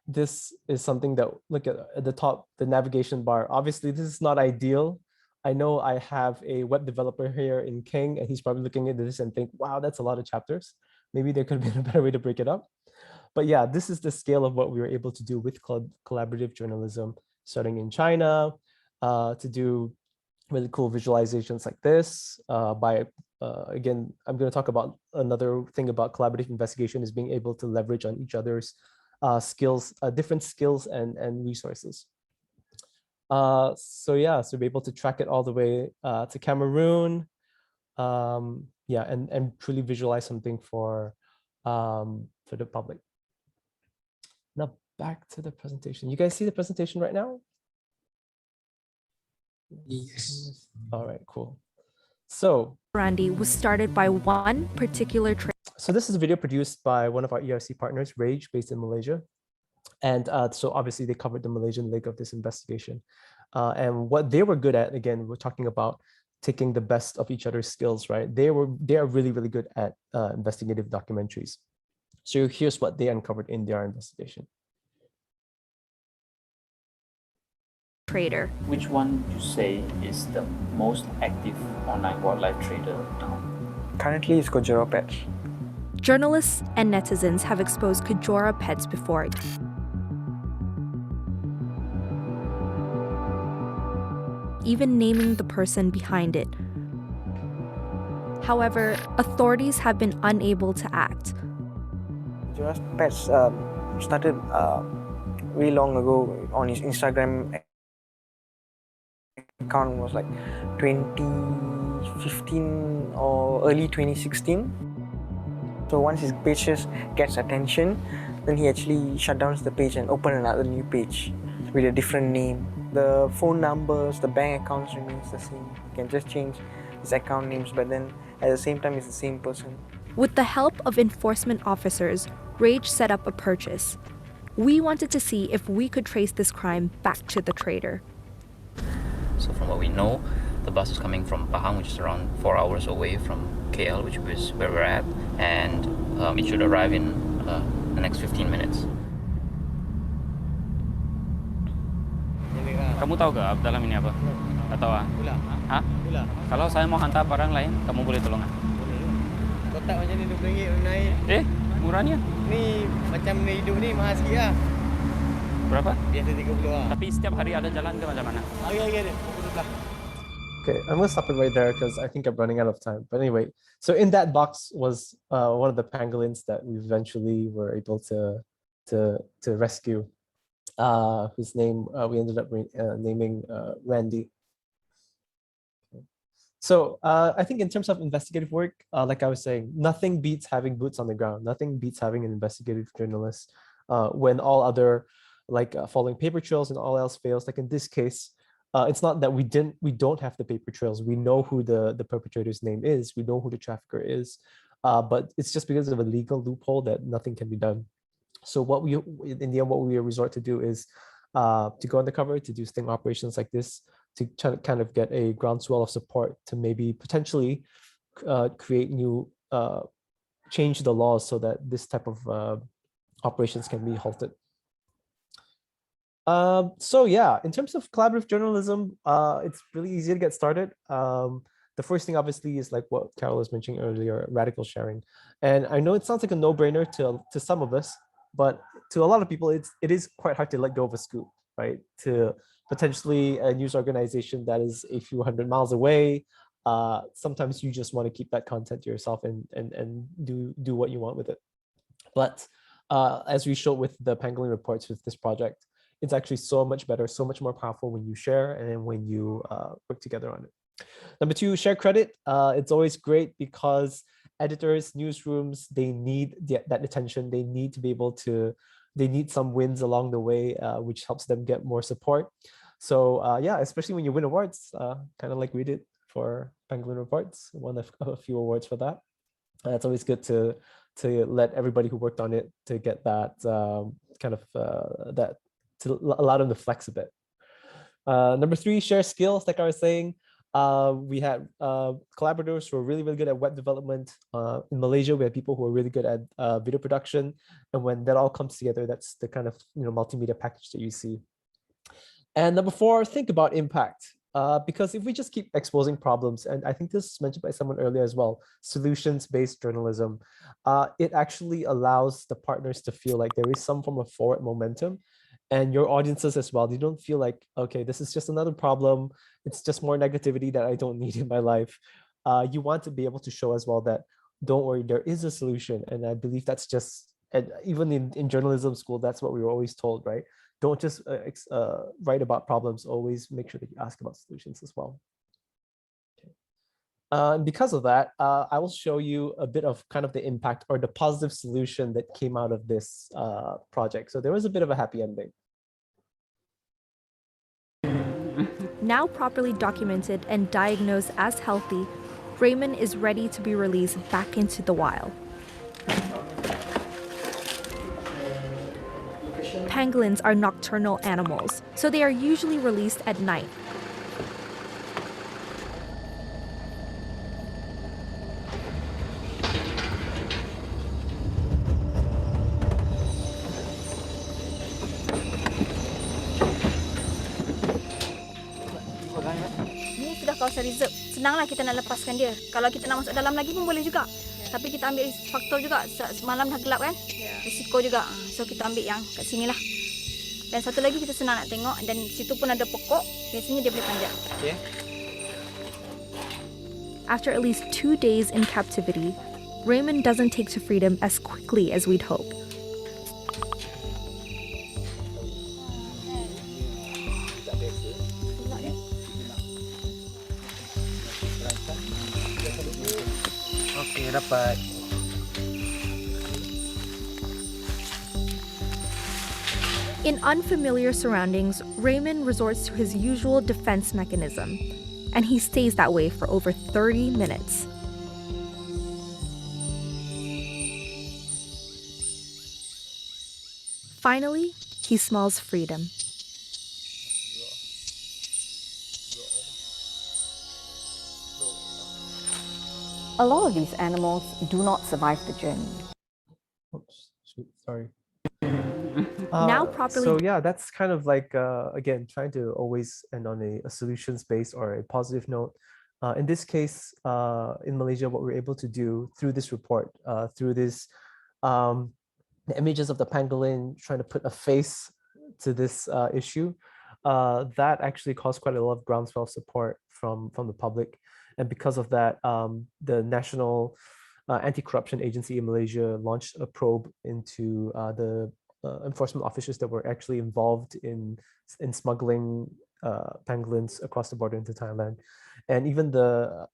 this is something that, look at the top, the navigation bar. Obviously, this is not ideal. I know I have a web developer here in King, and he's probably looking at this and think, wow, that's a lot of chapters. Maybe there could have been a better way to break it up. But yeah, this is the scale of what we were able to do with collaborative journalism, starting in China, to do really cool visualizations like this. Again, I'm going to talk about another thing about collaborative investigation is being able to leverage on each other's skills, different skills and resources. So yeah, so be able to track it all the way to Cameroon. Yeah, and truly visualize something for the public. Now back to the presentation. You guys see the presentation right now? Yes. All right, cool. So Randy was started by one particular so this is a video produced by one of our ERC partners, R.AGE, based in Malaysia. And so obviously they covered the Malaysian leg of this investigation. And what they were good at, again, we're talking about taking the best of each other's skills, right? They are really, really good at investigative documentaries. So here's what they uncovered in their investigation. trader. Which one would you say is the most active online wildlife trader now? Currently, it's Kojoro Pets. Journalists and netizens have exposed Kajora pets before. Even naming the person behind it. However, authorities have been unable to act. Kojoro Pets started really long ago on his Instagram account, was like 2015 or early 2016. So once his pages gets attention, then he actually shut down the page and open another new page with a different name. The phone numbers, the bank accounts remains the same. You can just change his account names, but then at the same time, it's the same person. With the help of enforcement officers, R.AGE set up a purchase. We wanted to see if we could trace this crime back to the trader. So from what we know, the bus is coming from Pahang, which is around 4 hours away from KL, which is where we're at, and it should arrive in the next 15 minutes. Kamu tahu gak dalam ini apa? Tak tahu ah? Hah? Kalau saya mau hantar barang lain, kamu boleh tolong ah? Kotak macam ni RM20 naik. Murahnya? Ni macam ni hidup ni mahal sikit lah. Berapa? Biasa 30 lah. Tapi setiap hari ada jalan ke macam mana? Hari-hari ada. Okay, I'm gonna stop it right there because I think I'm running out of time. But anyway, so in that box was one of the pangolins that we eventually were able to rescue, whose name we ended up naming Randy. So I think in terms of investigative work, like I was saying, nothing beats having boots on the ground. Nothing beats having an investigative journalist when all other following paper trails and all else fails. Like in this case, it's not that we don't have the paper trails. We know who the perpetrator's name is. We know who the trafficker is, but it's just because of a legal loophole that nothing can be done. So what we, in the end, what we resort to do is to go undercover, to do sting operations like this, to try to kind of get a groundswell of support to maybe potentially create new, change the laws so that this type of operations can be halted. So yeah, in terms of collaborative journalism, it's really easy to get started. The first thing obviously is like what Karol was mentioning earlier, radical sharing. And I know it sounds like a no-brainer to some of us, but to a lot of people, it is quite hard to let go of a scoop, right? To potentially a news organization that is a few hundred miles away. Sometimes you just want to keep that content to yourself and do what you want with it. But as we showed with the pangolin reports with this project, it's actually so much better, so much more powerful when you share and when you work together on it. Number two, share credit. It's always great because editors, newsrooms, they need that attention. They need to be able to, they need some wins along the way, which helps them get more support. So yeah, especially when you win awards, kind of like we did for Pangolin Reports, won a few awards for that. It's always good to let everybody who worked on it to get that kind of to allow them to flex a bit. Number three, share skills. Like I was saying, We had collaborators who are really, really good at web development. In Malaysia, we have people who are really good at video production. And when that all comes together, that's the kind of multimedia package that you see. And number 4, think about impact. Because if we just keep exposing problems, and I think this was mentioned by someone earlier as well, solutions-based journalism, it actually allows the partners to feel like there is some form of forward momentum, and your audiences as well. They don't feel like, okay, this is just another problem. It's just more negativity that I don't need in my life. You want to be able to show as well that, don't worry, there is a solution. And I believe that's just, and even in journalism school, that's what we were always told, right? Don't just write about problems, always make sure that you ask about solutions as well. Okay. And because of that, I will show you a bit of kind of the impact or the positive solution that came out of this project. So there was a bit of a happy ending. Now properly documented and diagnosed as healthy, Raymond is ready to be released back into the wild. Pangolins are nocturnal animals, so they are usually released at night. Ini sudah kawasan reserve. Senanglah kita nak lepaskan dia. Kalau kita nak masuk dalam lagi pun boleh juga. Tapi kita ambil faktor juga, semalam dah gelap kan, risiko juga. So kita ambil yang kat sini lah. Dan satu lagi kita senang nak tengok, dan situ pun ada pokok, biasanya dia boleh panjat. Okay. After at least 2 days in captivity, Raymond doesn't take to freedom as quickly as we'd hope. Okay, dapat. In unfamiliar surroundings, Raymond resorts to his usual defense mechanism, and he stays that way for over 30 minutes. Finally, he smells freedom. A lot of these animals do not survive the journey. Oops, sorry. Now properly. So yeah, that's kind of like, again, trying to always end on a solutions-based or a positive note. In this case, in Malaysia, what we're able to do through this report, through this, the images of the pangolin, trying to put a face to this issue, that actually caused quite a lot of groundswell support from the public. And because of that, the National Anti-Corruption Agency in Malaysia launched a probe into the enforcement officers that were actually involved in smuggling pangolins across the border into Thailand. And even the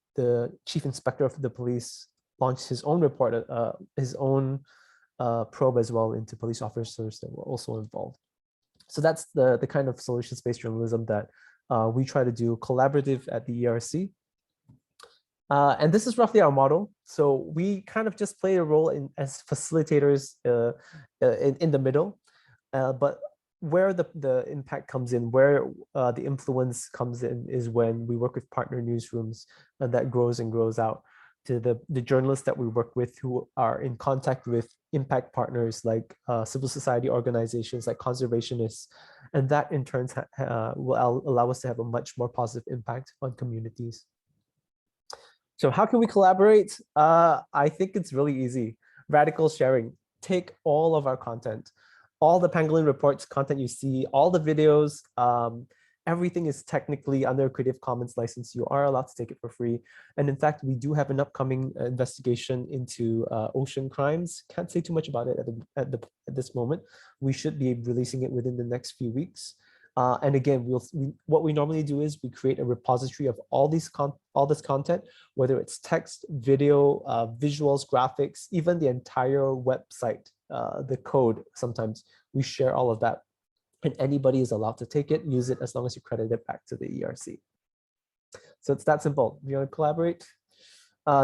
chief inspector of the police launched his own report, his own probe as well into police officers that were also involved. So that's the kind of solutions-based journalism that we try to do collaborative at the ERC. And this is roughly our model. So we kind of just play a role as facilitators in the middle, but where the impact comes in, where the influence comes in, is when we work with partner newsrooms, and that grows and grows out to the journalists that we work with who are in contact with impact partners like civil society organizations, like conservationists, and that in turn will allow us to have a much more positive impact on communities. So how can we collaborate? I think it's really easy. Radical sharing. Take all of our content, all the pangolin reports content you see, all the videos, everything is technically under Creative Commons license. You are allowed to take it for free. And in fact, we do have an upcoming investigation into ocean crimes. Can't say too much about it at this moment. We should be releasing it within the next few weeks. And again, what we normally do is we create a repository of all this content, whether it's text, video, visuals, graphics, even the entire website, the code. Sometimes we share all of that, and anybody is allowed to take it, use it, as long as you credit it back to the ERC. So it's that simple. If you want to collaborate,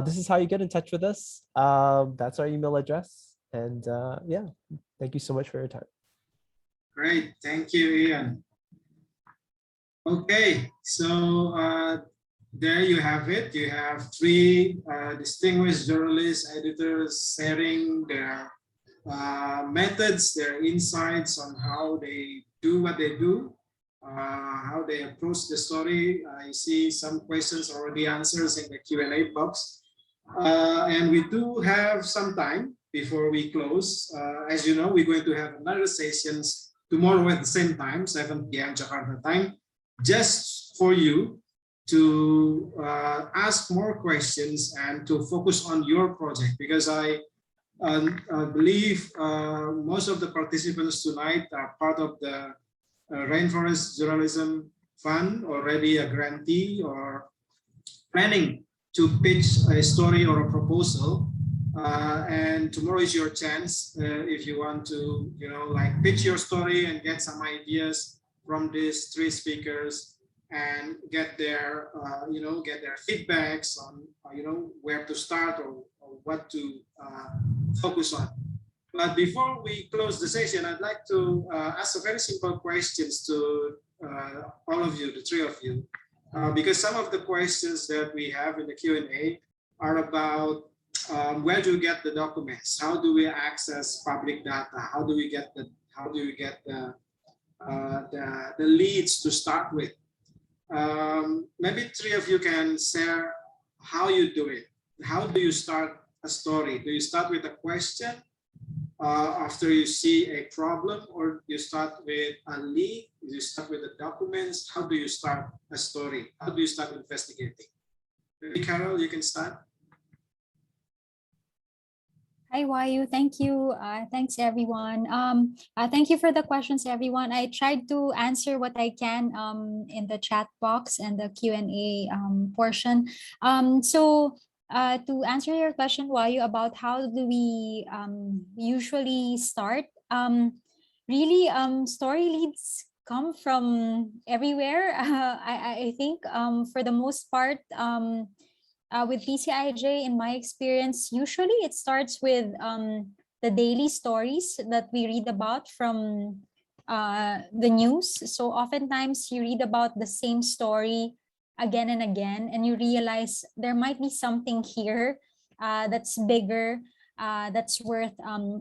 this is how you get in touch with us. That's our email address. And yeah, thank you so much for your time. Great, thank you, Ian. Okay, so there you have it. You have three distinguished journalists, editors sharing their methods, their insights on how they do what they do, how they approach the story. I see some questions already answered in the Q&A box. And we do have some time before we close. As you know, we're going to have another sessions tomorrow at the same time, 7 p.m. Jakarta time, just for you to ask more questions and to focus on your project, because I believe most of the participants tonight are part of the Rainforest Journalism Fund, already a grantee or planning to pitch a story or a proposal. And tomorrow is your chance if you want to, like pitch your story and get some ideas from these three speakers and get their, get their feedbacks on, where to start or what to focus on. But before we close the session, I'd like to ask a very simple questions to all of you, the three of you, because some of the questions that we have in the Q&A are about where do we get the documents? How do we access public data? How do we get the leads to start with? Maybe three of you can share how you do it. How do you start a story? Do you start with a question after you see a problem, or you start with a lead? Do you start with the documents? How do you start a story? How do you start investigating? Maybe Karol, you can start. Hi, Wahyu. Thank you. Thanks, everyone. Thank you for the questions, everyone. I tried to answer what I can in the chat box and the Q&A portion. To answer your question, Wahyu, about how do we usually start, really, story leads come from everywhere. I think for the most part, with PCIJ, in my experience, usually it starts with the daily stories that we read about from the news. So oftentimes you read about the same story again and again, and you realize there might be something here that's bigger, that's worth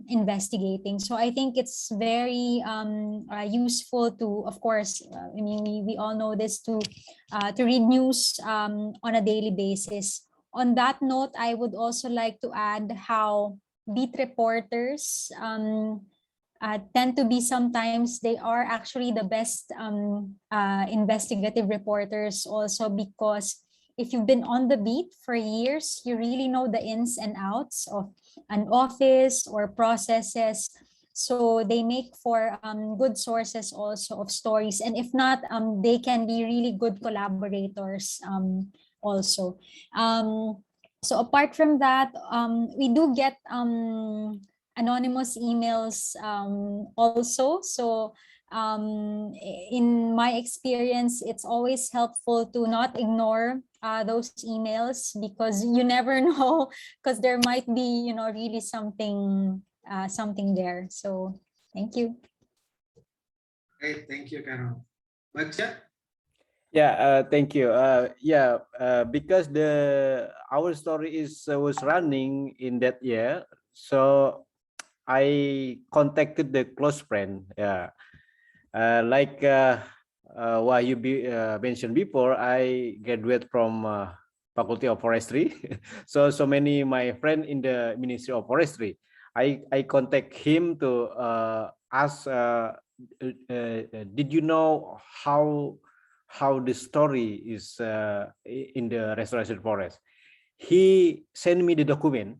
investigating. So I think it's very useful to, of course, I mean, we all know this, to read news on a daily basis. On that note, I would also like to add how beat reporters tend to be, sometimes they are actually the best investigative reporters also, because if you've been on the beat for years, you really know the ins and outs of an office or processes. So they make for good sources also of stories. And if not, they can be really good collaborators also. So apart from that, we do get anonymous emails also. So in my experience, it's always helpful to not ignore those emails, because you never know, because there might be, really something there. So thank you. Great, thank you, Karol. Bagja? Yeah, thank you. Because our story was running in that year, so I contacted the close friend. Yeah, like Wahyu mentioned before, I graduate from Faculty of Forestry. so many my friend in the Ministry of Forestry. I contact him to ask, did you know how the story is in the restoration forest? He sent me the document,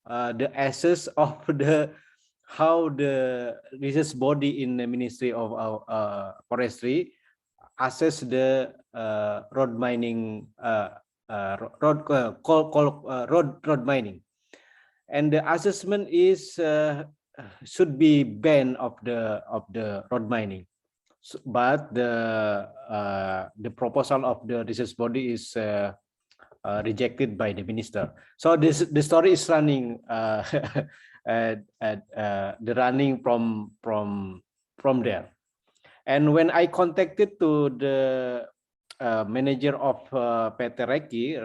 the access of how the research body in the Ministry of Forestry assess the road mining, road mining, and the assessment is should be ban of the road mining. So, but the proposal of the research body is rejected by the minister. So the story is running the running from there. And when I contacted to the manager of PT RAGE,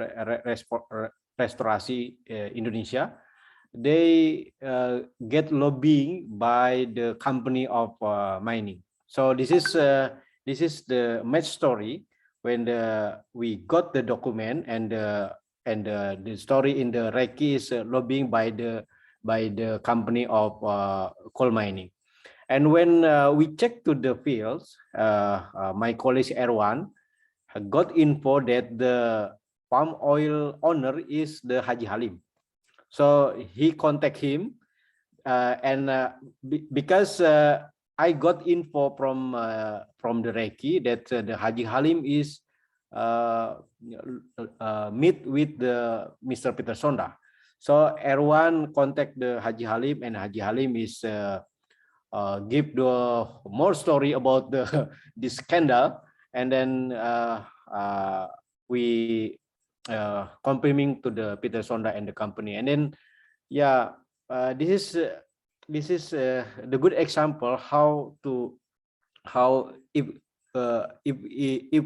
Restorasi Indonesia, they get lobbying by the company of mining. So this is the match story when we got the document, and the story in the RAGE is lobbying by the company of coal mining. And when we check to the fields, my colleague Erwan got info that the palm oil owner is the Haji Halim. So he contact him, and because I got info from the RAGE that the Haji Halim is meet with the Mr. Peter Sonda. So Erwan contact the Haji Halim, and Haji Halim is give the more story about this scandal, and then we confirming to the Peter Sonda and the company. And then this is the good example how if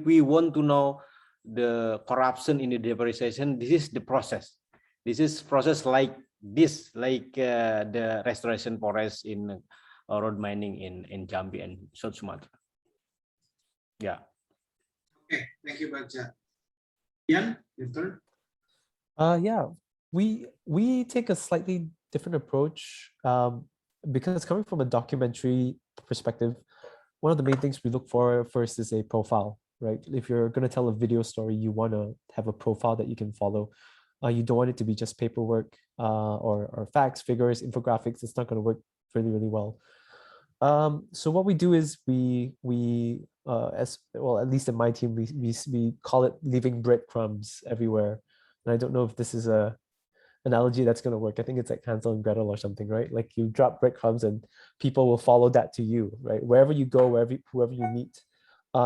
we want to know the corruption in the deforestation, this is the process. This is process like this, like the restoration forest in road mining in Jambi and South Sumatra. Yeah. Okay, thank you, Bagja. Ian, your turn. Yeah, we take a slightly different approach because coming from a documentary perspective, one of the main things we look for first is a profile, right? If you're going to tell a video story, you want to have a profile that you can follow. You don't want it to be just paperwork or facts, figures, infographics. It's not going to work really, really well. So what we do is we as well, at least in my team, we call it leaving breadcrumbs everywhere. And I don't know if this is a analogy that's going to work. I think it's like Hansel and Gretel or something, right? Like you drop breadcrumbs and people will follow that to you, right? Wherever you go, whoever you meet,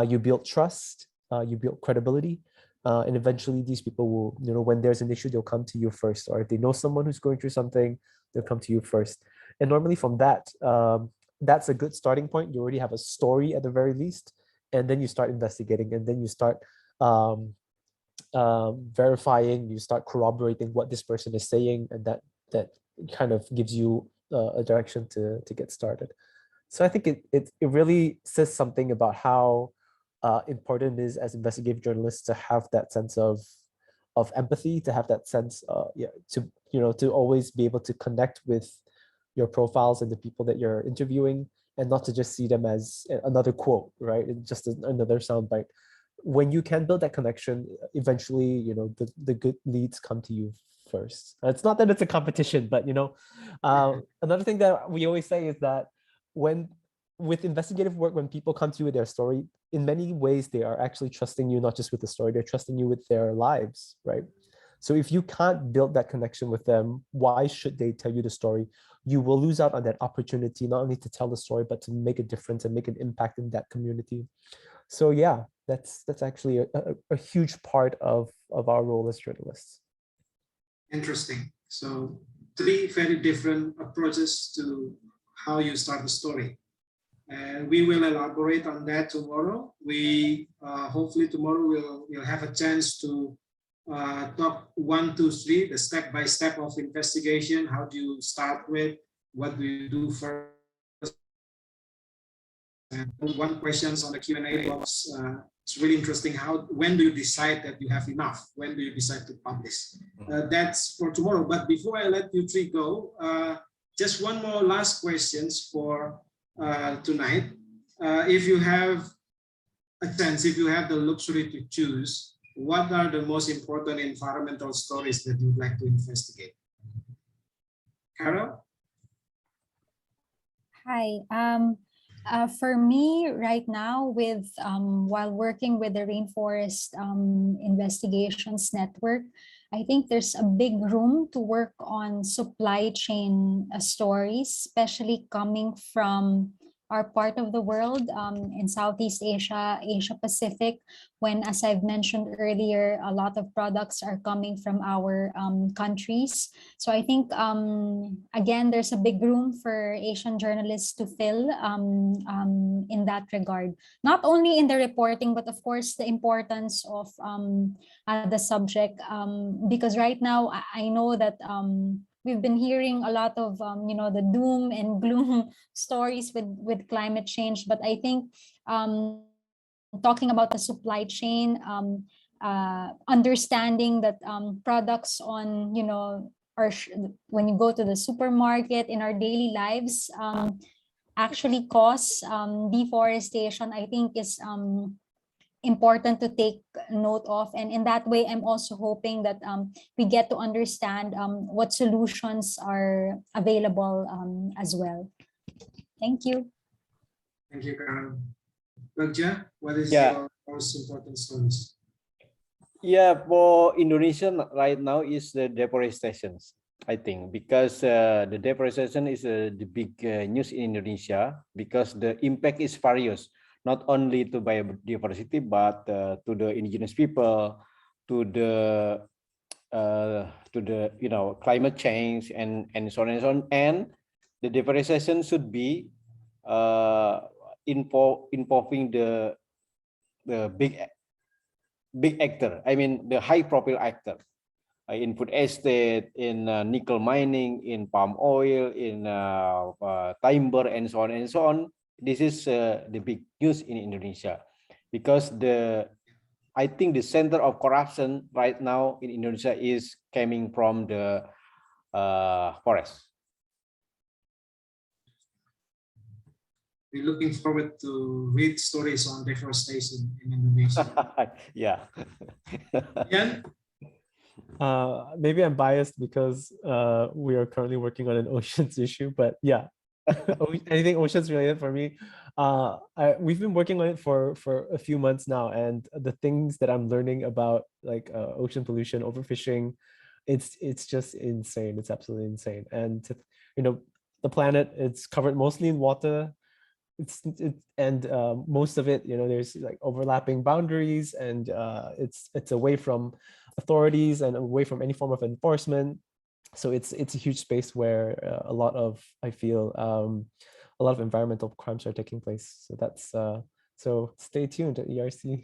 you build trust, you build credibility, and eventually these people will, when there's an issue, they'll come to you first, or if they know someone who's going through something, they'll come to you first. And normally from that, that's a good starting point. You already have a story at the very least, and then you start investigating, and then you start verifying, you start corroborating what this person is saying, and that kind of gives you a direction to get started. So I think it really says something about how important it is as investigative journalists to have that sense of empathy, to have that sense to always be able to connect with your profiles and the people that you're interviewing, and not to just see them as another quote, right? Just another soundbite. When you can build that connection, eventually, the good leads come to you first. It's not that it's a competition, but another thing that we always say is that with investigative work, when people come to you with their story, in many ways they are actually trusting you, not just with the story, they're trusting you with their lives, right? So if you can't build that connection with them, why should they tell you the story? You will lose out on that opportunity, not only to tell the story, but to make a difference and make an impact in that community. So yeah, that's actually a huge part of our role as journalists. Interesting. So 3 very different approaches to how you start the story. And we will elaborate on that tomorrow. We hopefully tomorrow we'll have a chance to talk 1, 2, 3, the step-by-step of investigation. How do you start with? What do you do first? And one questions on the Q&A box. It's really interesting. When do you decide that you have enough? When do you decide to publish? That's for tomorrow. But before I let you 3 go, just one more last questions for tonight. If you have a chance, if you have the luxury to choose, what are the most important environmental stories that you'd like to investigate? Karol? Hi. For me right now, while working with the Rainforest Investigations Network, I think there's a big room to work on supply chain stories, especially coming from our part of the world, in Southeast Asia, Asia Pacific, when, as I've mentioned earlier, a lot of products are coming from our countries. So I think, again, there's a big room for Asian journalists to fill in that regard. Not only in the reporting, but of course, the importance of the subject. Because right now, I know that we've been hearing a lot of the doom and gloom stories with climate change, but I think talking about the supply chain, understanding that products on when you go to the supermarket in our daily lives actually cause deforestation, I think is important to take note of. And in that way, I'm also hoping that we get to understand what solutions are available as well. Thank you. Thank you, Karol. Bagja, what is Yeah. your most important stories? Yeah, for Indonesia right now is the deforestation, I think, because the deforestation is the big news in Indonesia, because the impact is various, not only to biodiversity, but to the indigenous people, to the climate change, and so on and so on. And the deforestation should be involving the big actor. I mean, the high profile actor in food estate, in nickel mining, in palm oil, in timber, and so on and so on. This is the big news in Indonesia, because I think the center of corruption right now in Indonesia is coming from the forest. We're looking forward to read stories on deforestation in Indonesia. Yeah. Ian? Maybe I'm biased because we are currently working on an oceans issue, but yeah, anything oceans related for me. We've been working on it for a few months now, and the things that I'm learning about like ocean pollution, overfishing, it's just insane. It's absolutely insane. And the planet, it's covered mostly in water. Most of it, there's like overlapping boundaries, and it's away from authorities and away from any form of enforcement. So it's a huge space where I feel a lot of environmental crimes are taking place. So that's so stay tuned at ERC.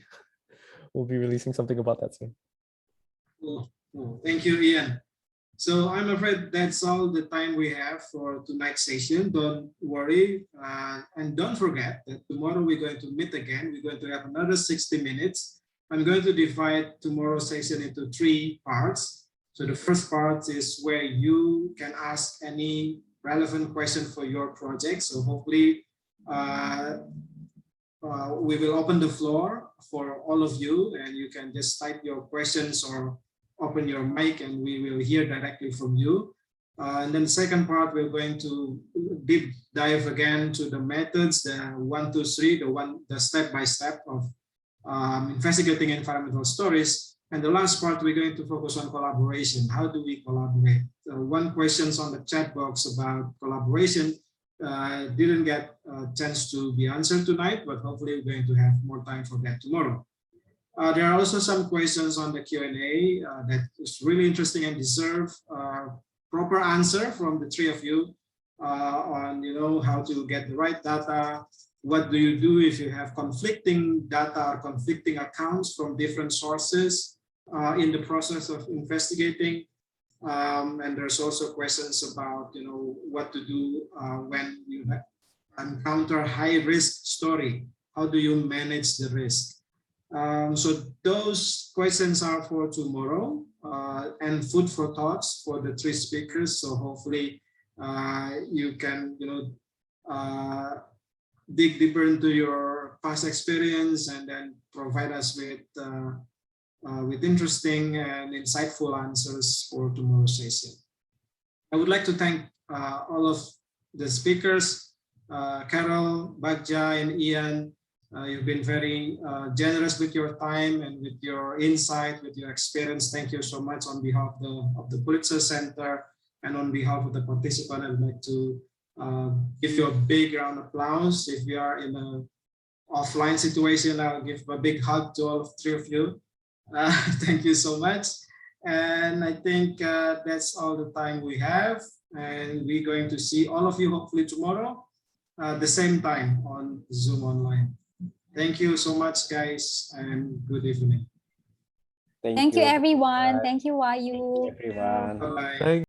We'll be releasing something about that soon. Cool. Thank you, Ian. So I'm afraid that's all the time we have for tonight's session. Don't worry, and don't forget that tomorrow we're going to meet again. We're going to have another 60 minutes. I'm going to divide tomorrow's session into 3 parts. So the first part is where you can ask any relevant question for your project. So hopefully we will open the floor for all of you, and you can just type your questions or open your mic and we will hear directly from you. And then the second part, we're going to deep dive again to the methods, the 1, 2, 3, the step-by-step of investigating environmental stories. And the last part, we're going to focus on collaboration. How do we collaborate? One questions on the chat box about collaboration didn't get a chance to be answered tonight, but hopefully we're going to have more time for that tomorrow. There are also some questions on the Q&A that is really interesting and deserve proper answer from the 3 of you on how to get the right data. What do you do if you have conflicting data or conflicting accounts from different sources in the process of investigating? And there's also questions about what to do when you encounter high-risk story. How do you manage the risk? So those questions are for tomorrow and food for thoughts for the 3 speakers. So hopefully you can dig deeper into your past experience and then provide us with interesting and insightful answers for tomorrow's session. I would like to thank all of the speakers, Karol, Bagja, and Ian. You've been very generous with your time and with your insight, with your experience. Thank you so much on behalf of the Pulitzer Center, and on behalf of the participant. I would like to give you a big round of applause. If you are in an offline situation, I'll give a big hug to all three of you. Thank you so much. And I think that's all the time we have. And we're going to see all of you hopefully tomorrow at the same time on Zoom online. Thank you so much, guys, and good evening. Thank you, everyone. Thank you, Wahyu. Everyone. Bye-bye. Thank